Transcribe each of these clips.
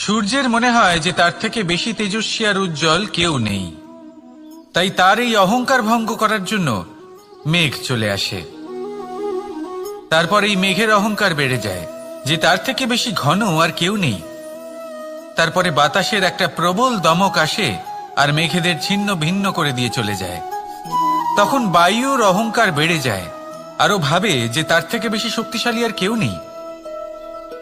সূর্যের মনে হয় যে তার থেকে বেশি তেজস্বী আর উজ্জ্বল কেউ নেই, তাই তার এই অহংকার ভঙ্গ করার জন্য মেঘ চলে আসে। তারপর এই মেঘের অহংকার বেড়ে যায় যে তার থেকে বেশি ঘন আর কেউ নেই। তারপরে বাতাসের একটা প্রবল দমক আসে আর মেঘেদের ছিন্ন ভিন্ন করে দিয়ে চলে যায়। তখন বায়ুর অহংকার বেড়ে যায়, আরো ভাবে যে তার থেকে বেশি শক্তিশালী আর কেউ নেই।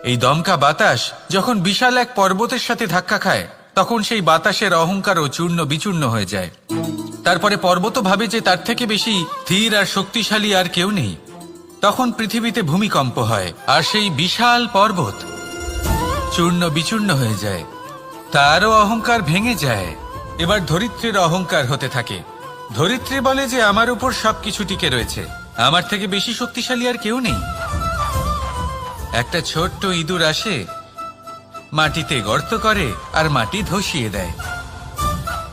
এই দমকা বাতাস যখন বিশাল এক পর্বতের সাথে ধাক্কা খায়, তখন সেই বাতাসের অহংকারও চূর্ণ বিচূর্ণ হয়ে যায়। তারপরে পর্বত ভাবে যে তার থেকে বেশি স্থির আর শক্তিশালী আর কেউ নেই। তখন পৃথিবীতে ভূমিকম্প হয় আর সেই বিশাল পর্বত চূর্ণ বিচূর্ণ হয়ে যায়, তারও অহংকার ভেঙে যায়। এবার ধরিত্রীর অহংকার হতে থাকে। ধরিত্রী বলে যে আমার উপর সবকিছু টিকে রয়েছে, আমার থেকে বেশি শক্তিশালী আর কেউ নেই। একটা ছোট্ট ইঁদুর আসে, মাটিতে গর্ত করে আর মাটি ধসিয়ে দেয়।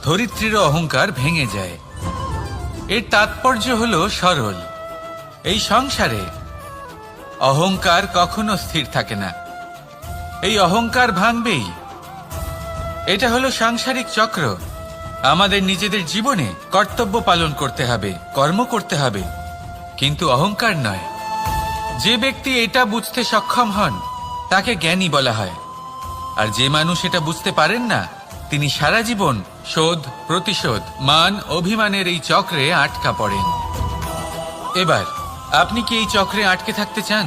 ধরিত্রীর অহংকার ভেঙে যায়। এর তাৎপর্য হলো সরল, এই সংসারে অহংকার কখনো স্থির থাকে না, এই অহংকার ভাঙবেই। এটা হলো সাংসারিক চক্র। আমাদের নিজেদের জীবনে কর্তব্য পালন করতে হবে, কর্ম করতে হবে, কিন্তু অহংকার নয়। যে ব্যক্তি এটা বুঝতে সক্ষম হন তাকে জ্ঞানী বলা হয়, আর যে মানুষ এটা বুঝতে পারেন না তিনি সারা জীবন শোধ প্রতিশোধ মান অভিমানের এই চক্রে আটকা পড়েন। এবার আপনি কি এই চক্রে আটকে থাকতে চান,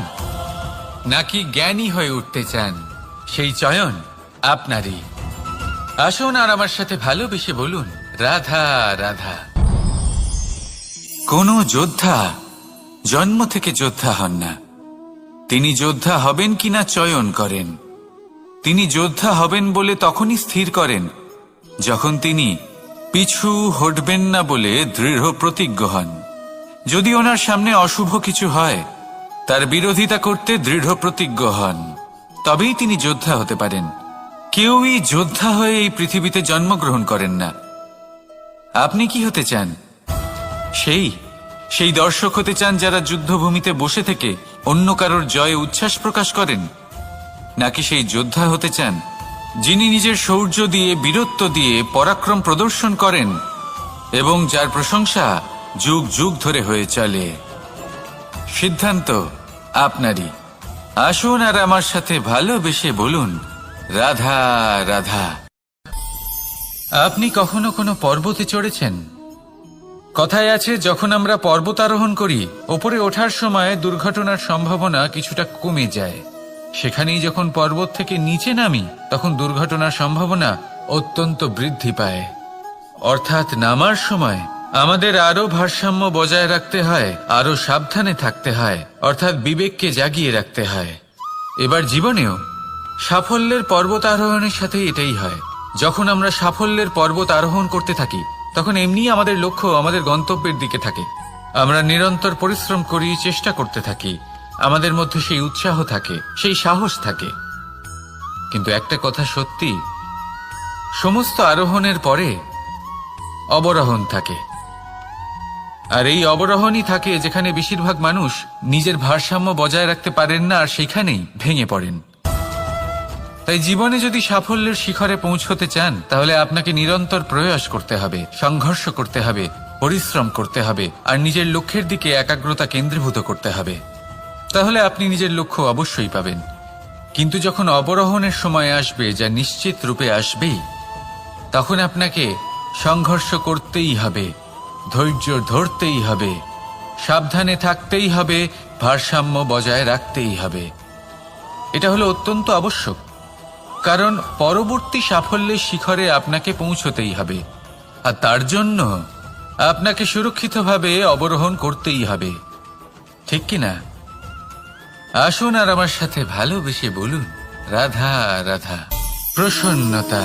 নাকি জ্ঞানী হয়ে উঠতে চান? সেই চয়ন আপনারই। আসুন আর আমার সাথে ভালোবেসে বলুন, রাধা রাধা। কোন যোদ্ধা জন্ম থেকে যোদ্ধা হন না, তিনি যোদ্ধা হবেন কিনা চয়ন করেন। তিনি যোদ্ধা হবেন বলে তখনই স্থির করেন যখন তিনি পিছু হটবেন না বলে দৃঢ় প্রতিজ্ঞ হন। যদি ওনার সামনে অশুভ কিছু হয়, তার বিরোধিতা করতে দৃঢ় প্রতিজ্ঞ হন, তবেই তিনি যোদ্ধা হতে পারেন। কেউই যোদ্ধা হয়ে এই পৃথিবীতে জন্মগ্রহণ করেন না। আপনি কি হতে চান? সেই দর্শক হতে চান যারা যুদ্ধভূমিতে বসে থেকে অন্য কারোর জয়ে উচ্ছ্বাস প্রকাশ করেন, নাকি সেই যোদ্ধা হতে চান যিনি নিজের শৌর্য দিয়ে বীরত্ব দিয়ে পরাক্রম প্রদর্শন করেন এবং যার প্রশংসা যুগ যুগ ধরে হয়ে চলে? সিদ্ধান্ত আপনারই। আসুন আর আমার সাথে ভালোবেসে বলুন, রাধা রাধা। আপনি কখনো কোনো পর্বতে চড়েছেন? কথায় আছে, যখন আমরা পর্বত আরোহণ করি, ওপরে ওঠার সময় দুর্ঘটনার সম্ভাবনা কিছুটা কমে যায়। সেখানেই যখন পর্বত থেকে নিচে নামি, তখন দুর্ঘটনার সম্ভাবনা অত্যন্ত বৃদ্ধি পায়। অর্থাৎ নামার সময় আমাদের আরো ভারসাম্য বজায় রাখতে হয়, আরো সাবধানে থাকতে হয়, অর্থাৎ বিবেককে জাগিয়ে রাখতে হয়। এবার জীবনেও সাফল্যের পর্বত আরোহণের সাথে এটাই হয়। যখন আমরা সাফল্যের পর্বত আরোহণ করতে থাকি, তখন এমনি আমাদের লক্ষ্য আমাদের গন্তব্যের দিকে থাকে। আমরা নিরন্তর পরিশ্রম করি, চেষ্টা করতে থাকি, আমাদের মধ্যে সেই উৎসাহ থাকে, সেই সাহস থাকে। কিন্তু একটা কথা সত্যি, সমস্ত আরোহণের পরে অবরোহণ থাকে। আর এই অবরোহণই থাকে যেখানে বেশিরভাগ মানুষ নিজের ভারসাম্য বজায় রাখতে পারেন না, আর সেখানেই ভেঙে পড়েন। তাই জীবনে যদি সাফল্যের শিখরে পৌঁছতে চান, তাহলে আপনাকে নিরন্তর প্রয়াস করতে হবে, সংঘর্ষ করতে হবে, পরিশ্রম করতে হবে, আর নিজের লক্ষ্যের দিকে একাগ্রতা কেন্দ্রীভূত করতে হবে। তাহলে আপনি নিজের লক্ষ্য অবশ্যই পাবেন। কিন্তু যখন অবরোহণের সময় আসবে, যা নিশ্চিত রূপে আসবেই, তখন আপনাকে সংঘর্ষ করতেই হবে, ধৈর্য ধরতেই হবে, সাবধানে থাকতেই হবে, ভারসাম্য বজায় রাখতেই হবে। এটা হলো অত্যন্ত আবশ্যক, কারণ পরবর্তী সাফল্যের শিখরে আপনাকে পৌঁছতেই হবে, আর তার জন্য আপনাকে সুরক্ষিতভাবে অবরোহণ করতেই হবে। ঠিক কিনা? আসুন আর আমার সাথে ভালোবেসে বলুন, রাধা রাধা। প্রসন্নতা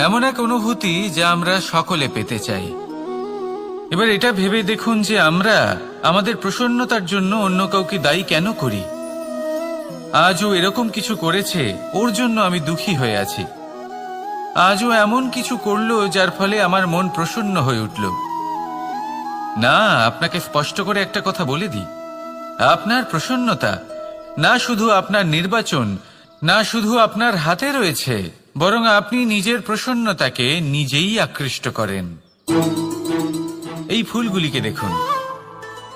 এমন এক অনুভূতি যা আমরা সকলে পেতে চাই। এবার এটা ভেবে দেখুন যে আমরা আমাদের প্রসন্নতার জন্য অন্য কাউকে দায়ী কেন করি। আজও এরকম কিছু করেছে, ওর জন্য আমি দুঃখী হয়ে আছি। আজও এমন কিছু করলো যার ফলে আমার মন প্রসন্ন হয়ে উঠল। না, আপনাকে স্পষ্ট করে একটা কথা বলে দিই, আপনার প্রসন্নতা না শুধু আপনার নির্বাচন, না শুধু আপনার হাতে রয়েছে, বরং আপনি নিজের প্রসন্নতাকে নিজেই আকৃষ্ট করেন। এই ফুলগুলিকে দেখুন,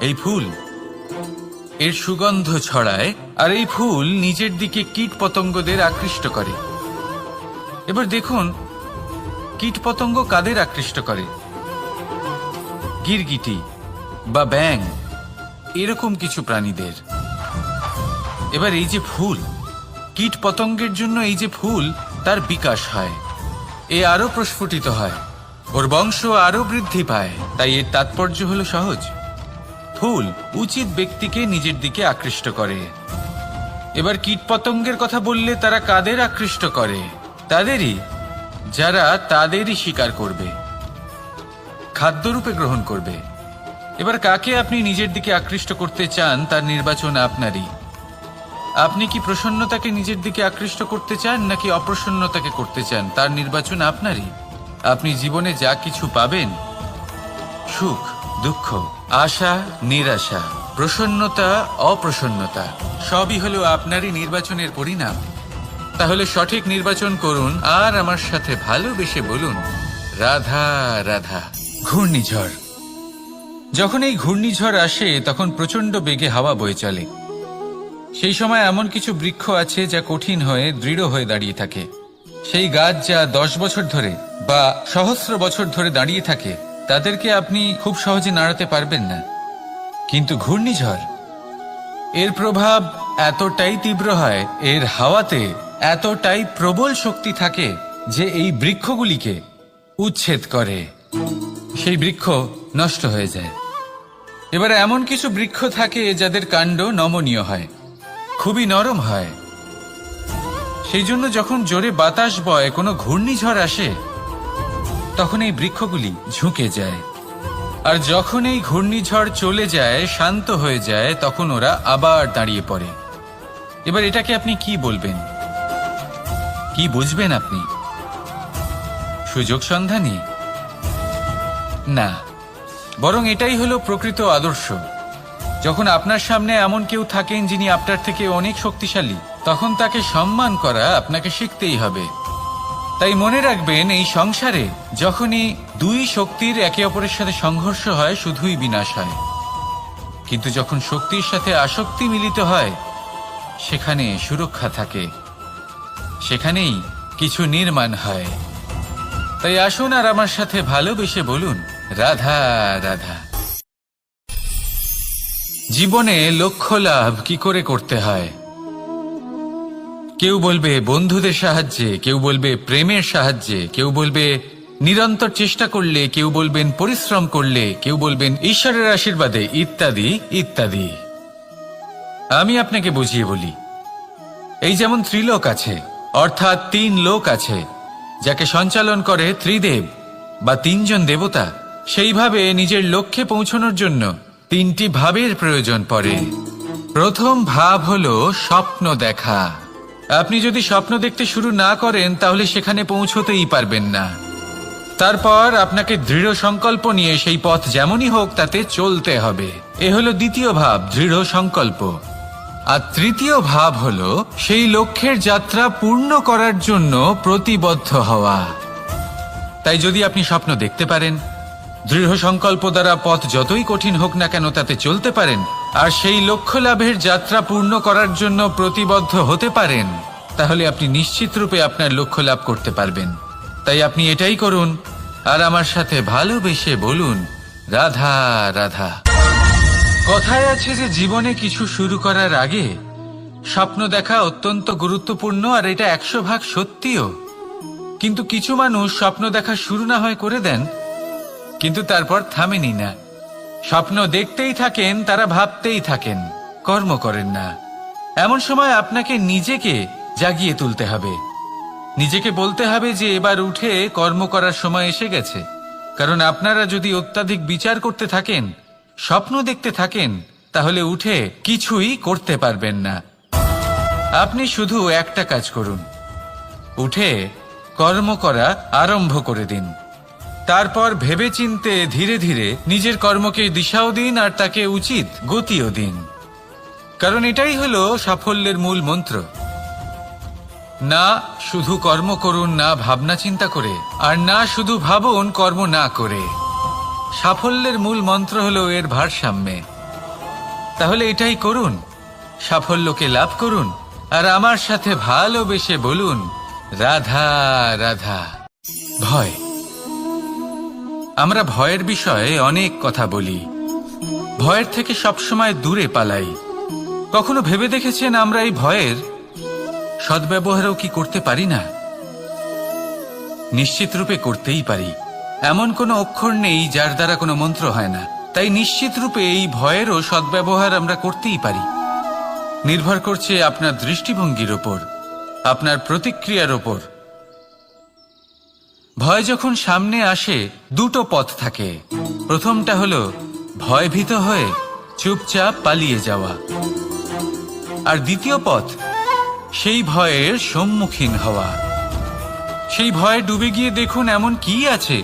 এই ফুল এর সুগন্ধ ছড়ায়, আর এই ফুল নিজের দিকে কীট পতঙ্গদের আকৃষ্ট করে। এবার দেখুন কীট পতঙ্গ কাদের আকৃষ্ট করে? গিরগিটি বা ব্যাঙ, এরকম কিছু প্রাণীদের। এবার এই যে ফুল, কীট পতঙ্গের জন্য এই যে ফুল, তার বিকাশ হয়, এ আরো প্রস্ফুটিত হয়, ওর বংশ আরো বৃদ্ধি পায়। তাই এর তাৎপর্য হলো সহজ, ফুল উচিত ব্যক্তিকে নিজের দিকে আকৃষ্ট করে। এবার কীট পতঙ্গের কথা বললে তারা কাদের আকৃষ্ট করে? তাদেরই যারা তাদেরই শিকার করবে, খাদ্যরূপে গ্রহণ করবে। এবার কাকে আপনি নিজের দিকে আকৃষ্ট করতে চান তার নির্বাচন আপনারই। আপনি কি প্রসন্নতাকে নিজের দিকে আকৃষ্ট করতে চান নাকি অপ্রসন্নতাকে করতে চান, তার নির্বাচন আপনারই। আপনি জীবনে যা কিছু পাবেন, সুখ দুঃখ, আশা নিরাশা, প্রসন্নতা অপ্রসন্নতা, সবই হলো আপনারই নির্বাচনের পরিণাম। তাহলে সঠিক নির্বাচন করুন আর আমার সাথে ভালোবেসে বলুন, রাধা রাধা। ঘূর্ণিঝড়, যখন এই ঘূর্ণিঝড় আসে তখন প্রচন্ড বেগে হাওয়া বয়ে চলে। সেই সময় এমন কিছু বৃক্ষ আছে যা কঠিন হয়ে দৃঢ় হয়ে দাঁড়িয়ে থাকে। সেই গাছ যা 10 বছর ধরে বা সহস্র বছর ধরে দাঁড়িয়ে থাকে, তাদেরকে আপনি খুব সহজে নাড়াতে পারবেন না। কিন্তু ঘূর্ণিঝড়, এর প্রভাব এতটাই তীব্র হয়, এর হাওয়াতে এতটাই প্রবল শক্তি থাকে যে এই বৃক্ষগুলিকে উচ্ছেদ করে, সেই বৃক্ষ নষ্ট হয়ে যায়। এবার এমন কিছু বৃক্ষ থাকে যাদের কাণ্ড নমনীয় হয়, খুবই নরম হয়। সেই জন্য যখন জোরে বাতাস বয়, কোনো ঘূর্ণিঝড় আসে, তখন এই বৃক্ষগুলি ঝুঁকে যায়। আর যখন এই ঘূর্ণিঝড় চলে যায়, শান্ত হয়ে যায়, তখন ওরা আবার দাঁড়িয়ে পড়ে। এবার এটাকে আপনি কি বলবেন, কি বুঝবেন আপনি? সুযোগ সন্ধানী? না, বরং এটাই হলো প্রকৃত আদর্শ। যখন আপনার সামনে এমন কেউ থাকেন যিনি আপনার থেকে অনেক শক্তিশালী, তখন তাকে সম্মান করা আপনাকে শিখতেই হবে। তাই মনে রাখবেন, এই সংসারে যখনই দুই শক্তির একে অপরের সাথে সংঘর্ষ হয়, শুধুই বিনাশ হয়। কিন্তু যখন শক্তির সাথে আসক্তি মিলিত হয়, সেখানে সুরক্ষা থাকে, সেখানেই কিছু নির্মাণ হয়। তাই আসুন আর আমার সাথে ভালোবেসে বলুন, রাধা রাধা। জীবনে লক্ষ্য লাভ কি করে করতে হয়? কেউ বলবে বন্ধুদের সাহায্যে, কেউ বলবে প্রেমের সাহায্যে, কেউ বলবে নিরন্তর চেষ্টা করলে, কেউ বলবেন পরিশ্রম করলে, কেউ বলবেন ঈশ্বরের আশীর্বাদে, ইত্যাদি ইত্যাদি। আমি আপনাকে বুঝিয়ে বলি, এই যেমন ত্রিলোক আছে, অর্থাৎ 3 লোক আছে, যাকে সঞ্চালন করে ত্রিদেব বা 3 জন দেবতা। সেইভাবে নিজের লক্ষ্যে পৌঁছানোর জন্য 3টি ভাবের প্রয়োজন পড়ে। প্রথম ভাব হলো স্বপ্ন দেখা। আপনি যদি স্বপ্ন দেখতে শুরু না করেন, তাহলে সেখানে পৌঁছতেই পারবেন না। তারপর আপনাকে দৃঢ় সংকল্প নিয়ে সেই পথ যেমনই হোক তাতে চলতে হবে। এ হলো দ্বিতীয় ভাব, দৃঢ় সংকল্প। আর তৃতীয় ভাব হলো সেই লক্ষ্যের যাত্রা পূর্ণ করার জন্য প্রতিবদ্ধ হওয়া। তাই যদি আপনি স্বপ্ন দেখতে পারেন, দৃঢ় সংকল্প দ্বারা পথ যতই কঠিন হোক না কেন তাতে চলতে পারেন, আর সেই লক্ষ্য লাভের যাত্রা পূর্ণ করার জন্য প্রতিবদ্ধ হতে পারেন, তাহলে আপনি নিশ্চিত রূপে আপনার লক্ষ্য লাভ করতে পারবেন। তাই আপনি এটাই করুন আর আমার সাথে ভালোবেসে বলুন, রাধা রাধা। কথায় আছে যে জীবনে কিছু শুরু করার আগে স্বপ্ন দেখা অত্যন্ত গুরুত্বপূর্ণ, আর এটা 100% সত্যিও। কিন্তু কিছু মানুষ স্বপ্ন দেখা শুরু না হয় করে দেন, কিন্তু তারপর থামেনি না। স্বপ্ন দেখতেই থাকেন, তারা ভাবতেই থাকেন, কর্ম করেন না। এমন সময় আপনাকে নিজেকে জাগিয়ে তুলতে হবে, নিজেকে বলতে হবে যে এবার উঠে কর্ম করার সময় এসে গেছে। কারণ আপনারা যদি অত্যাধিক বিচার করতে থাকেন, স্বপ্ন দেখতে থাকেন, তাহলে উঠে কিছুই করতে পারবেন না। আপনি শুধু একটা কাজ করুন, উঠে কর্ম করা আরম্ভ করে দিন। তারপর ভেবেচিন্তে ধীরে ধীরে নিজের কর্মকে দিশাও দিন আর তাকে উচিত গতিও দিন। কারণ এটাই হলো সাফল্যের মূল মন্ত্র। না শুধু কর্ম করুন না ভাবনা চিন্তা করে, আর না শুধু ভাবুন কর্ম না করে। সাফল্যের মূল মন্ত্র হলো এর ভারসাম্যে। তাহলে এটাই করুন, সাফল্যকে লাভ করুন, আর আমার সাথে ভালোবেসে বলুন রাধা রাধা। ভয়। আমরা ভয়ের বিষয়ে অনেক কথা বলি, ভয়ের থেকে সবসময় দূরে পালাই। কখনো ভেবে দেখেছেন আমরা এই ভয়ের সদ্ব্যবহারও কি করতে পারি না? নিশ্চিত রূপে করতেই পারি। এমন কোনো অক্ষর নেই যার দ্বারা কোনো মন্ত্র হয় না। তাই নিশ্চিত রূপে এই ভয়েরও সদ্ব্যবহার আমরা করতেই পারি। নির্ভর করছে আপনার দৃষ্টিভঙ্গির ওপর, আপনার প্রতিক্রিয়ার ওপর। ভয় যখন সামনে আসে দুটো পথ থাকে। প্রথমটা হলো ভয়ভীত হয়ে চুপচাপ পালিয়ে যাওয়া, আর দ্বিতীয় পথ সেই ভয়ের সম্মুখীন হওয়া। সেই ভয়ে ডুবে গিয়ে দেখুন এমন কি আছে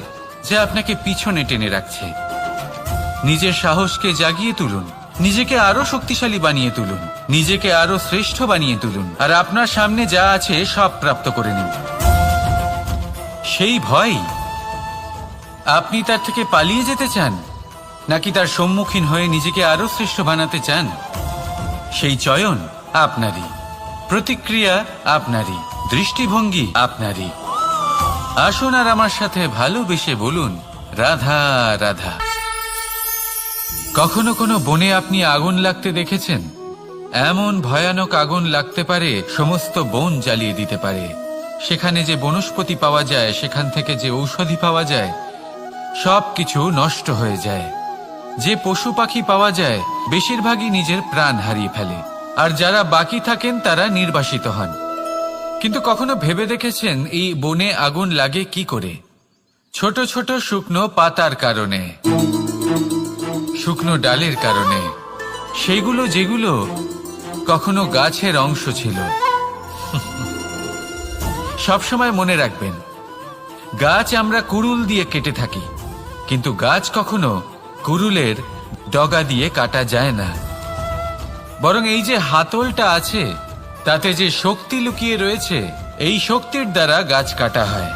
যা আপনাকে পিছনে টেনে রাখছে। নিজের সাহসকে জাগিয়ে তুলুন, নিজেকে আরো শক্তিশালী বানিয়ে তুলুন, নিজেকে আরো শ্রেষ্ঠ বানিয়ে তুলুন, আর আপনার সামনে যা আছে সব প্রাপ্ত করে নিন। সেই ভয়, আপনি তার থেকে পালিয়ে যেতে চান নাকি তার সম্মুখীন হয়ে নিজেকে আরো শ্রেষ্ঠ বানাতে চান? সেই চয়ন আপনারই, প্রতিক্রিয়া আপনারই, দৃষ্টিভঙ্গি আপনারই। আসুন আর আমার সাথে ভালোবেসে বলুন রাধা রাধা। কখনো কোনো বনে আপনি আগুন লাগতে দেখেছেন? এমন ভয়ানক আগুন লাগতে পারে সমস্ত বন জ্বালিয়ে দিতে পারে। সেখানে যে বনস্পতি পাওয়া যায়, সেখান থেকে যে ঔষধি পাওয়া যায়, সব কিছু নষ্ট হয়ে যায়। যে পশু পাখি পাওয়া যায় বেশিরভাগই নিজের প্রাণ হারিয়ে ফেলে, আর যারা বাকি থাকেন তারা নির্বাসিত হন। কিন্তু কখনো ভেবে দেখেছেন এই বনে আগুন লাগে কি করে? ছোট ছোট শুকনো পাতার কারণে, শুকনো ডালের কারণে, সেগুলো যেগুলো কখনো গাছের অংশ ছিল। সবসময় মনে রাখবেন, গাছ আমরা কুড়ুল দিয়ে কেটে থাকি, কিন্তু গাছ কখনো কুড়ুলের ডগা দিয়ে কাটা যায় না। বরং এই যে হাতলটা আছে, তাতে যে শক্তি লুকিয়ে রয়েছে, এই শক্তির দ্বারা গাছ কাটা হয়।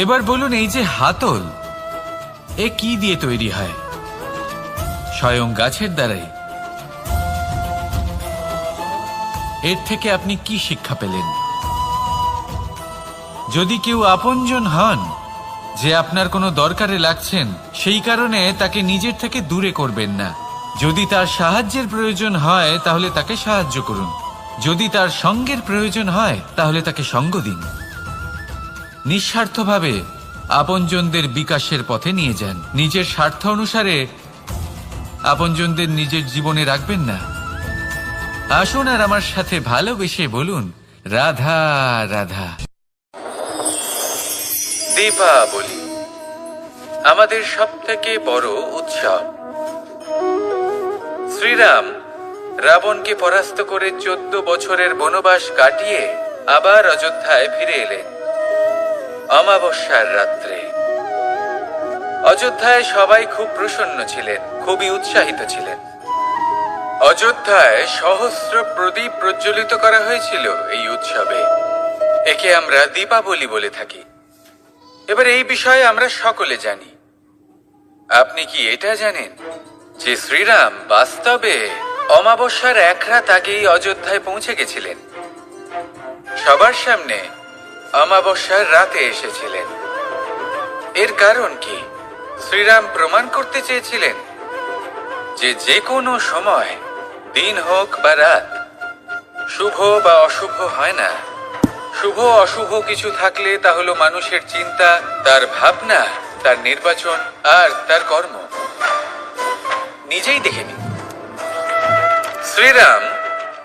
এবার বলুন, এই যে হাতল, এ কি দিয়ে তৈরি হয়? স্বয়ং গাছের দ্বারাই। এর থেকে আপনি কি শিক্ষা পেলেন? যদি কেউ আপনজন হন, যে আপনার কোনো দরকারে লাগছেন, সেই কারণে তাকে নিজের থেকে দূরে করবেন না। যদি তার সাহায্যের প্রয়োজন হয় তাহলে তাকে সাহায্য করুন, যদি তার সঙ্গের প্রয়োজন হয় তাহলে তাকে সঙ্গ দিন। নিঃস্বার্থভাবে আপনজনদের বিকাশের পথে নিয়ে যান। নিজের স্বার্থ অনুসারে আপনজনদের নিজের জীবনে রাখবেন না। আসুন আর আমার সাথে ভালোবেসে বলুন রাধা রাধা। দীপাবলি আমাদের সবথেকে বড় উৎসব। শ্রীরাম রাবণকে পরাস্ত করে 14 বছরের বনবাস কাটিয়ে আবার অযোধ্যায় ফিরে এলেন অমাবস্যার রাত্রে। অযোধ্যায় সবাই খুব প্রসন্ন ছিলেন, খুবই উৎসাহিত ছিলেন। অযোধ্যায় সহস্র প্রদীপ প্রজ্বলিত করা হয়েছিল এই উৎসবে। একে আমরা দীপাবলি বলে থাকি। এবার এই বিষয়ে আমরা সকলে জানি। আপনি কি এটা জানেন যে শ্রীরাম বাস্তবে অমাবস্যার এক রাত আগেই অযোধ্যায় পৌঁছে গেছিলেন? সবার সামনে অমাবস্যার রাতে এসেছিলেন। এর কারণ কি? শ্রীরাম প্রমাণ করতে চেয়েছিলেন যে যে কোনো সময়, দিন হোক বা রাত, শুভ বা অশুভ হয় না। শুভ অশুভ কিছু থাকলে তা হলো মানুষের চিন্তা, তার ভাবনা, তার নির্বাচন আর তার কর্ম। নিজেই দেখে নিন। শ্রীরাম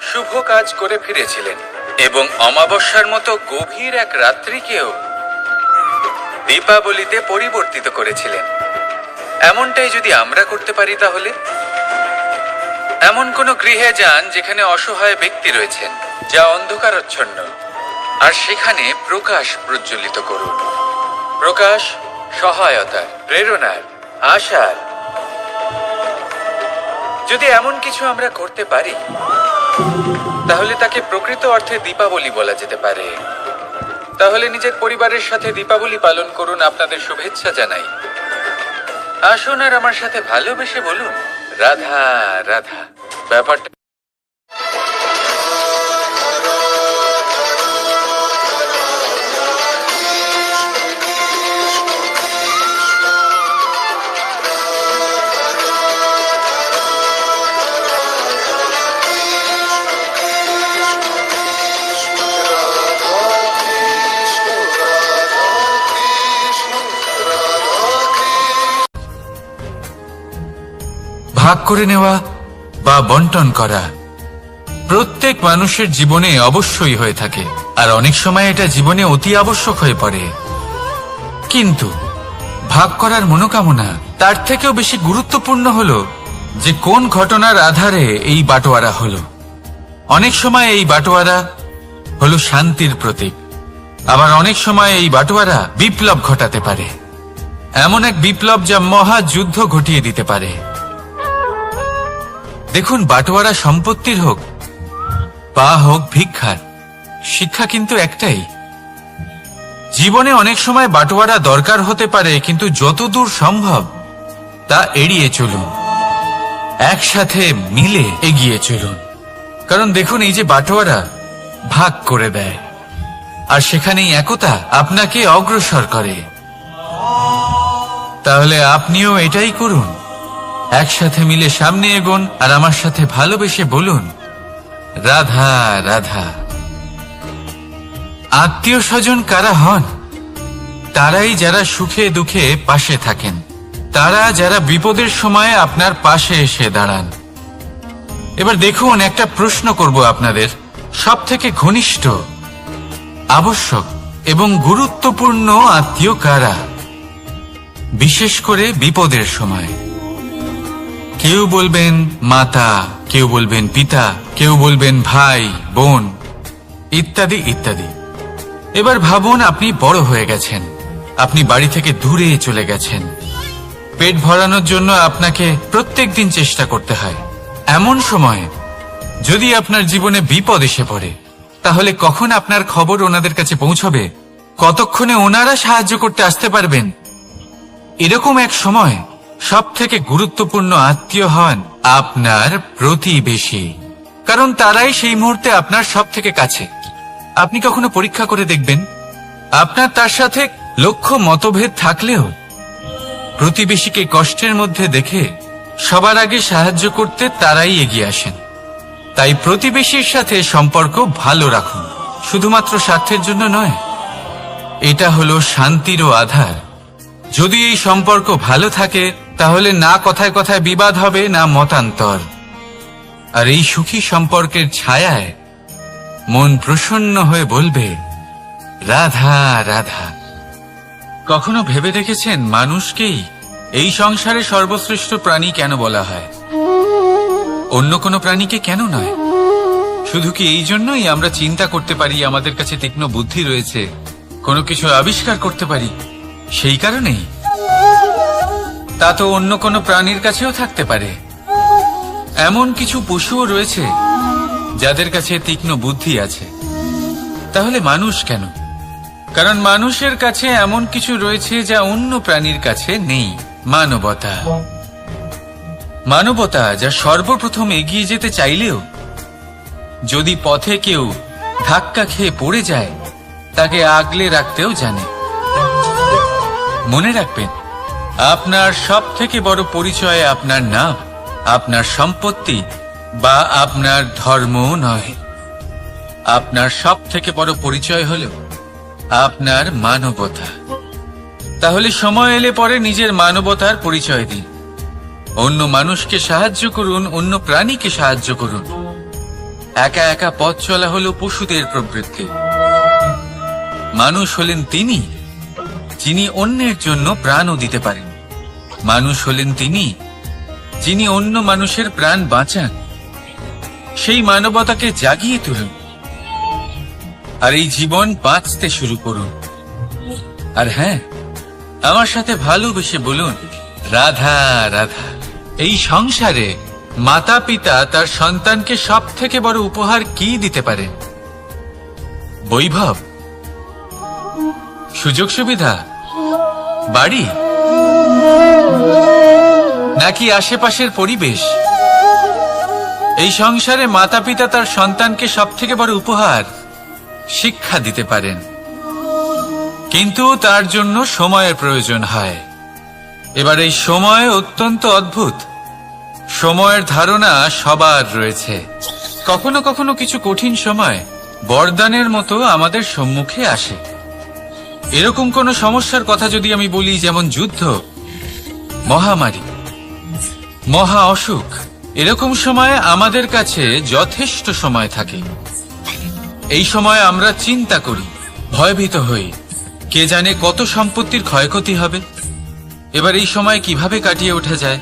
শুভ কাজ করে ফিরেছিলেন এবং অমাবস্যার মতো গভীর এক রাত্রিকেও দীপাবলিতে পরিবর্তিত করেছিলেন। এমনটাই যদি আমরা করতে পারি, তাহলে এমন কোন গৃহে যান যেখানে অসহায় ব্যক্তি রয়েছেন, যা অন্ধকারাচ্ছন্ন, আর সেখানে প্রকাশ প্রজ্বলিত করুন। প্রকাশ সহায়তার, প্রেরণার, আশার। যদি এমন কিছু আমরা করতে পারি, তাহলে তাকে প্রকৃত অর্থে দীপাবলি বলা যেতে পারে। তাহলে নিজের পরিবারের সাথে দীপাবলি পালন করুন, আপনাদের শুভেচ্ছা জানাই। আসুন আর আমার সাথে ভালোবেসে বলুন রাধা রাধা। ব্যাপারটা ভাগ করে নেওয়া বা বন্টন করা প্রত্যেক মানুষের জীবনে অবশ্যই হয়ে থাকে, আর অনেক সময় এটা জীবনে অতি আবশ্যক হয়ে পড়ে। কিন্তু ভাগ করার মনোকামনা তার থেকেও বেশি গুরুত্বপূর্ণ হলো যে কোন ঘটনার আধারে এই বাটোয়ারা হলো। অনেক সময় এই বাটোয়ারা হলো শান্তির প্রতীক, আবার অনেক সময় এই বাটোয়ারা বিপ্লব ঘটাতে পারে, এমন এক বিপ্লব যা মহাযুদ্ধ ঘটিয়ে দিতে পারে। দেখুন, বাটোয়ারা সম্পত্তির হোক বা হোক ভিক্ষার, শিক্ষা কিন্তু একটাই। জীবনে অনেক সময় বাটোয়ারা দরকার হতে পারে, কিন্তু যতদূর সম্ভব তা এড়িয়ে চলুন, একসাথে মিলে এগিয়ে চলুন। কারণ দেখুন, এই যে বাটোয়ারা ভাগ করে দেয়, আর সেখানেই একতা আপনাকে অগ্রসর করে। তাহলে আপনিও এটাই করুন, একসাথে মিলে সামনে এগোন, আর আমার সাথে ভালোবেসে বলুন রাধা রাধা। আত্মীয় স্বজন কারা হন? তারাই যারা সুখে দুঃখে পাশে থাকেন, তারা যারা বিপদের সময় আপনার পাশে এসে দাঁড়ান। এবার দেখুন, একটা প্রশ্ন করব আপনাদের, সব থেকে ঘনিষ্ঠ, আবশ্যক এবং গুরুত্বপূর্ণ আত্মীয় কারা, বিশেষ করে বিপদের সময়? কেউ বলবেন মাতা, কেউ বলবেন পিতা, কেউ বলবেন ভাই বোন, ইত্যাদি ইত্যাদি। এবার ভাবুন, আপনি বড় হয়ে গেছেন, আপনি বাড়ি থেকে দূরে চলে গেছেন, পেট ভরানোর জন্য আপনাকে প্রত্যেক দিন চেষ্টা করতে হয়। এমন সময় যদি আপনার জীবনে বিপদ এসে পড়ে, তাহলে কখন আপনার খবর ওনাদের কাছে পৌঁছবে? কতক্ষণে ওনারা সাহায্য করতে আসতে পারবেন? এরকম এক সময় সব থেকে গুরুত্বপূর্ণ আত্মীয় হন আপনার প্রতিবেশী, কারণ তারাই সেই মুহূর্তে আপনার সব থেকে কাছে। আপনি কখনো পরীক্ষা করে দেখবেন, আপনার তার সাথে লক্ষ্য মতভেদ থাকলেও প্রতিবেশীকে কষ্টের মধ্যে দেখে সবার আগে সাহায্য করতে তারাই এগিয়ে আসেন। তাই প্রতিবেশীর সাথে সম্পর্ক ভালো রাখুন, শুধুমাত্র স্বার্থের জন্য নয়। এটা হলো শান্তিরও আধার। যদি এই সম্পর্ক ভালো থাকে, তাহলে না কথায় কথায় বিবাদ হবে, না মতান্তর। আর এই সুখী সম্পর্কের ছায়ায় মন প্রসন্ন হয়ে বলবে রাধা রাধা। কখনো ভেবে দেখেছেন, মানুষকেই এই সংসারে সর্বশ্রেষ্ঠ প্রাণী কেন বলা হয়? অন্য কোনো প্রাণীকে কেন নয়? শুধু কি এই জন্যই আমরা চিন্তা করতে পারি, আমাদের কাছে তীক্ষ্ণ বুদ্ধি রয়েছে, কোনো কিছু আবিষ্কার করতে পারি, সেই কারণেই? তা তো অন্য কোনো প্রাণীর কাছেও থাকতে পারে। এমন কিছু পশুও রয়েছে যাদের কাছে তীক্ষ্ণ বুদ্ধি আছে। তাহলে মানুষ কেন? কারণ মানুষের কাছে এমন কিছু রয়েছে যা অন্য প্রাণীর কাছে নেই, মানবতা। মানবতা যা সর্বপ্রথম এগিয়ে যেতে চাইলেও যদি পথে কেউ ধাক্কা খেয়ে পড়ে যায়, তাকে আগলে রাখতেও জানে। মনে রাখবেন, আপনার সব থেকে বড় পরিচয় আপনার নাম, আপনার সম্পত্তি বা আপনার ধর্ম নয়। আপনার সব থেকে বড় পরিচয় হলো আপনার মানবতা। তাহলে সময় এলে পরে নিজের মানবতার পরিচয় দিন, অন্য মানুষকে সাহায্য করুন, অন্য প্রাণীকে সাহায্য করুন। একা একা পথ চলা হলো পশুদের প্রবৃত্তি। মানুষ হলেন তিনি যিনি অন্যের জন্য প্রাণও দিতে পারেন। মানুষ হলেন তিনি যিনি অন্য মানুষের প্রাণ বাঁচান। সেই মানবতাকে জাগিয়ে তুলুন, আর এই জীবন বাঁচতে শুরু করুন। আর হ্যাঁ, আমার সাথে ভালোবেসে বলুন রাধা রাধা। এই সংসারে মাতা পিতা তার সন্তানকে সব থেকে বড় উপহার কি দিতে পারে? বৈভব, সুযোগ সুবিধা, বাড়ি, নাকি আশেপাশের পরিবেশ? এই সংসারে মাতা পিতা তার সন্তানকে সব থেকে বড় উপহার শিক্ষা দিতে পারেন, কিন্তু তার জন্য সময়ের প্রয়োজন হয়। এবার এই সময় অত্যন্ত অদ্ভুত। সময়ের ধারণা সবার রয়েছে। কখনো কখনো কিছু কঠিন সময় বরদানের মতো আমাদের সম্মুখে আসে। এরকম কোন সমস্যার কথা যদি আমি বলি, যেমন যুদ্ধ, মহামারী, মহা অসুখ, এরকম সময় আমাদের কাছে যথেষ্ট সময় থাকে। এই সময় আমরা চিন্তা করি, ভয়ভীত হই, কে জানে কত সম্পত্তির ক্ষয়ক্ষতি হবে। এবার এই সময় কিভাবে কাটিয়ে ওঠা যায়?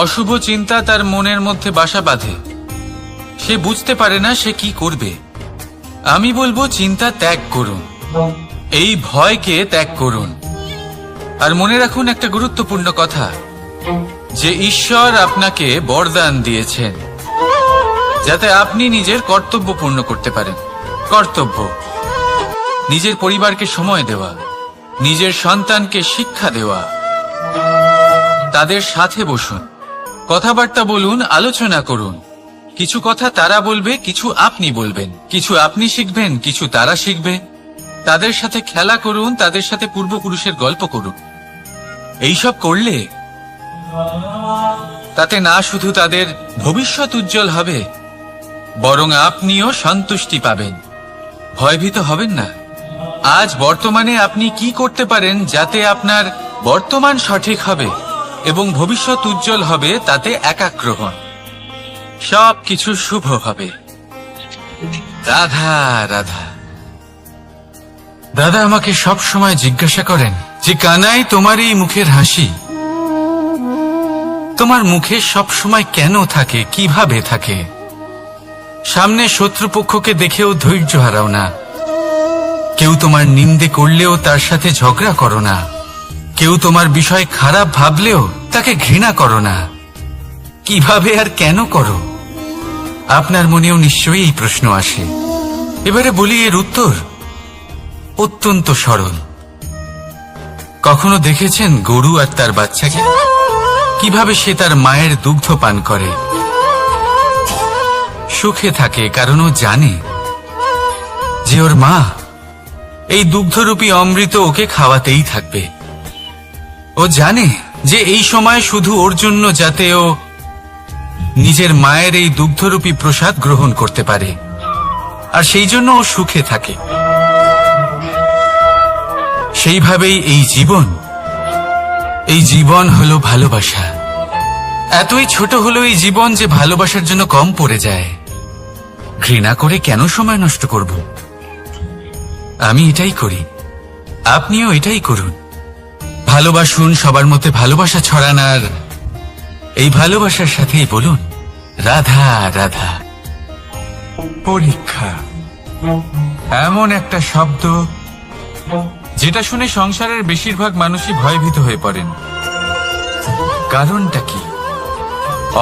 অশুভ চিন্তা তার মনের মধ্যে বাসা বাঁধে। সে বুঝতে পারে না সে কি করবে। আমি বলবো, চিন্তা ত্যাগ করুন, এই ভয়কে ত্যাগ করুন। আর মনে রাখুন একটা গুরুত্বপূর্ণ কথা, যে ঈশ্বর আপনাকে বরদান দিয়েছেন যাতে আপনি নিজের কর্তব্য পূর্ণ করতে পারেন। কর্তব্য, নিজের পরিবারকে সময় দেওয়া, নিজের সন্তানকে শিক্ষা দেওয়া। তাদের সাথে বসুন, কথাবার্তা বলুন, আলোচনা করুন। কিছু কথা তারা বলবে, কিছু আপনি বলবেন, কিছু আপনি শিখবেন, কিছু তারা শিখবে। তাদের সাথে খেলা করুন, তাদের সাথে পূর্বপুরুষের গল্প করুন। এইসব করলে তাতে না শুধু তাদের ভবিষ্যৎ উজ্জ্বল হবে, বরং আপনিও সন্তুষ্টি পাবেন। ভয়ভীত হবেন না। আজ বর্তমানে আপনি কি করতে পারেন যাতে আপনার বর্তমান সঠিক হবে এবং ভবিষ্যৎ উজ্জ্বল হবে, তাতে একাগ্র হন। সব কিছু শুভ হবে। রাধা রাধা। দাদা আমাকে সব সময় জিজ্ঞাসা করেন যে, কানাই, তোমার এই মুখের হাসি, তোমার মুখে সব সময় কেন থাকে, কিভাবে থাকে? সামনে শত্রুপক্ষকে দেখেও ধৈর্য হারাও না। কেউ তোমার নিন্দে করলেও তার সাথে ঝগড়া করো না। কেউ তোমার বিষয় খারাপ ভাবলেও তাকে ঘৃণা করো না। কিভাবে আর কেন করো? আপনার মনেও নিশ্চয়ই এই প্রশ্ন আসে। এবারে বলি, এর উত্তর অত্যন্ত সরল। কখনো দেখেছেন গরু আর তার বাচ্চাকে? কিভাবে সে তার মায়ের দুগ্ধ পান করে? সুখে থাকে, কারণ ও জানে যে ওর মা এই দুগ্ধরূপী অমৃত ওকে খাওয়াতেই থাকবে। ও জানে যে এই সময় শুধু ওর জন্য, যাতে ও নিজের মায়ের এই দুগ্ধরূপী প্রসাদ গ্রহণ করতে পারে, আর সেই জন্য ও সুখে থাকে। সেইভাবেই এই জীবন হলো ভালোবাসা। এতই ছোট হলো এই জীবন যে ভালোবাসার জন্য কম পড়ে যায়। ঘৃণা করে কেন সময় নষ্ট করব? আমি এটাই করি, আপনিও এটাই করুন। ভালোবাসুন, সবার মধ্যে ভালোবাসা ছড়ান, আর এই ভালোবাসার সাথেই বলুন রাধা রাধা। পরীক্ষা এমন একটা শব্দ যেটা শুনে সংসারের বেশিরভাগ মানুষই ভয়ভীত হয়ে পড়েন। কারণটা কি?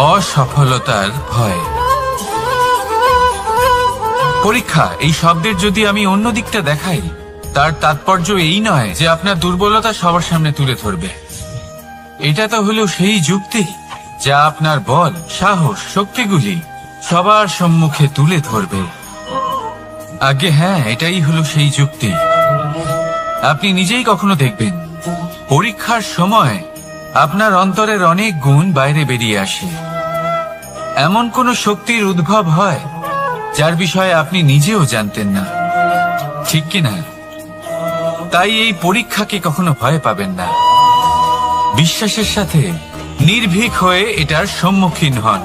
অসফলতার ভয়। পরীক্ষা এই শব্দের যদি আমি অন্য দিকটা দেখাই, তার তাৎপর্য এই নয় যে আপনার দুর্বলতা সবার সামনে তুলে ধরবে। এটা তো হলো সেই যুক্তি যা আপনার বল, সাহস, শক্তিগুলি সবার সম্মুখে তুলে ধরবে। আগে হ্যাঁ, এটাই হলো সেই যুক্তি। আপনি নিজেই কখনো দেখবেন পরীক্ষার সময় আপনার অন্তরের অনেক গুণ বাইরে বেরিয়ে আসে। এমন কোন শক্তির উদ্ভব হয় যার বিষয়ে আপনি নিজেও জানতেন না, ঠিক কিনা? তাই এই পরীক্ষাকে কখনো ভয় পাবেন না। বিশ্বাসের সাথে নির্ভীক হয়ে এটার সম্মুখীন হন।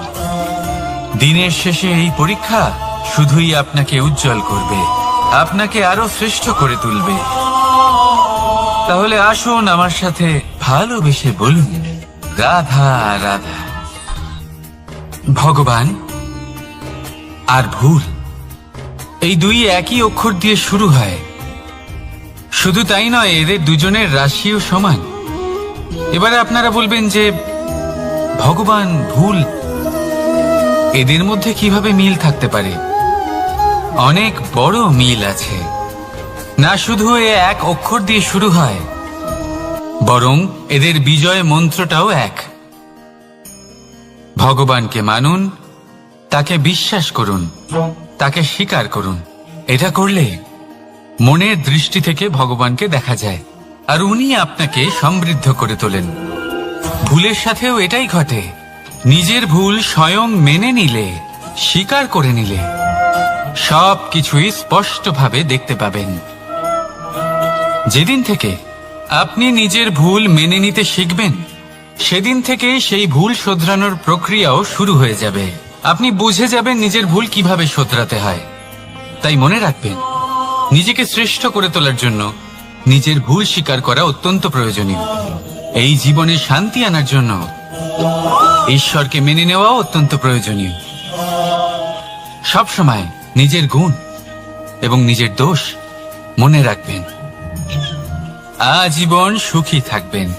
দিনের শেষে এই পরীক্ষা শুধুই আপনাকে উজ্জ্বল করবে, আপনাকে আরো শ্রেষ্ঠ করে তুলবে। তাহলে আসুন আমার সাথে ভালোবেসে বলুন রাধা রাধা। ভগবান আর ভুল, এই দুই একই অক্ষর দিয়ে শুরু হয়। শুধু তাই নয়, এদের দুজনের রাশিও সমান। এবারে আপনারা বলবেন যে ভগবান, ভুল এদের মধ্যে কিভাবে মিল থাকতে পারে? অনেক বড় মিল আছে। না শুধু এ এক অক্ষর দিয়ে শুরু হয়, বরং এদের বিজয় মন্ত্রটাও এক। ভগবানকে মানুন, তাকে বিশ্বাস করুন, তাকে স্বীকার করুন। এটা করলে মনের দৃষ্টি থেকে ভগবানকে দেখা যায়, আর উনি আপনাকে সমৃদ্ধ করে তোলেন। ভুলের সাথেও এটাই ঘটে। নিজের ভুল স্বয়ং মেনে নিলে, স্বীকার করে নিলে সব কিছুই স্পষ্টভাবে দেখতে পাবেন। যেদিন থেকে আপনি নিজের ভুল মেনে নিতে শিখবেন, সেদিন থেকে সেই ভুল শোধরানোর প্রক্রিয়াও শুরু হয়ে যাবে। আপনি বুঝে যাবেন নিজের ভুল কিভাবে শোধরাতে হয়। তাই মনে রাখবেন, নিজেকে শ্রেষ্ঠ করে তোলার জন্য নিজের ভুল স্বীকার করা অত্যন্ত প্রয়োজনীয়। এই জীবনে শান্তি আনার জন্য ঈশ্বরকে মেনে নেওয়াও অত্যন্ত প্রয়োজনীয়। সবসময় নিজের গুণ এবং নিজের দোষ মনে রাখবেন। আজীবন সুখী থাকবেন।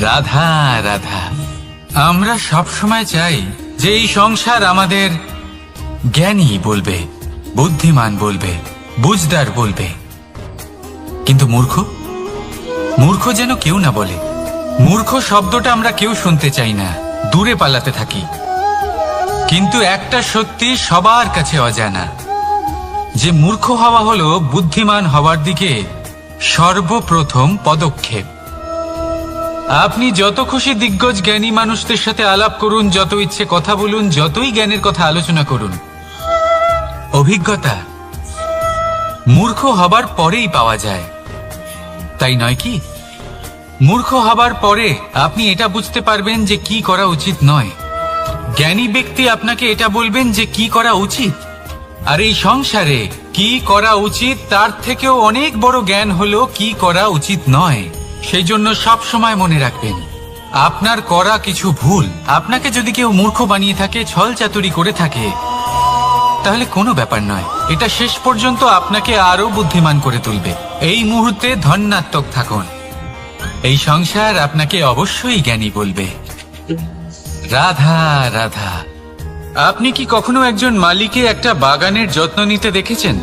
রাধা রাধা। আমরা সবসময় চাই যে এই সংসার আমাদের জ্ঞানী বলবে, বুদ্ধিমান বলবে, বুঝদার বলবে, কিন্তু মূর্খ মূর্খ যেন কেউ না বলে। মূর্খ শব্দটা আমরা কেউ শুনতে চাই না, দূরে পালাতে থাকি। কিন্তু একটা সত্যি সবার কাছে অজানা, যে মূর্খ হওয়া হলো বুদ্ধিমান হওয়ার দিকে সর্বপ্রথম পদক্ষেপ। আপনি যত খুশি দিগ্গজ জ্ঞানী মানুষদের সাথে আলাপ করুন, যত ইচ্ছে কথা বলুন, যতই জ্ঞানের কথা আলোচনা করুন, অভিজ্ঞতা মূর্খ হবার পরেই পাওয়া যায়, তাই নয় কি? মূর্খ হবার পরে আপনি এটা বুঝতে পারবেন যে কি করা উচিত নয়। জ্ঞানী ব্যক্তি আপনাকে এটা বলবেন যে কি করা উচিত। আর এই সংসারে কি করা উচিত তার থেকেও অনেক বড় জ্ঞান হলো কি করা উচিত নয়। সেই জন্য সব সময় মনে রাখবেন, আপনার করা কিছু ভুল আপনাকে যদি কেউ মূর্খ বানিয়ে থাকে, ছল চাতুরি করে থাকে, তাহলে কোনো ব্যাপার নয়। এটা শেষ পর্যন্ত আপনাকে আরো বুদ্ধিমান করে তুলবে। এই মুহূর্তে ধন্যাত্মক থাকুন। এই সংসার আপনাকে অবশ্যই জ্ঞানী বলবে। রাধা রাধা। আপনি কি কখনো একজন মালিকে একটা বাগানের যত্ন নিতে দেখেছেন?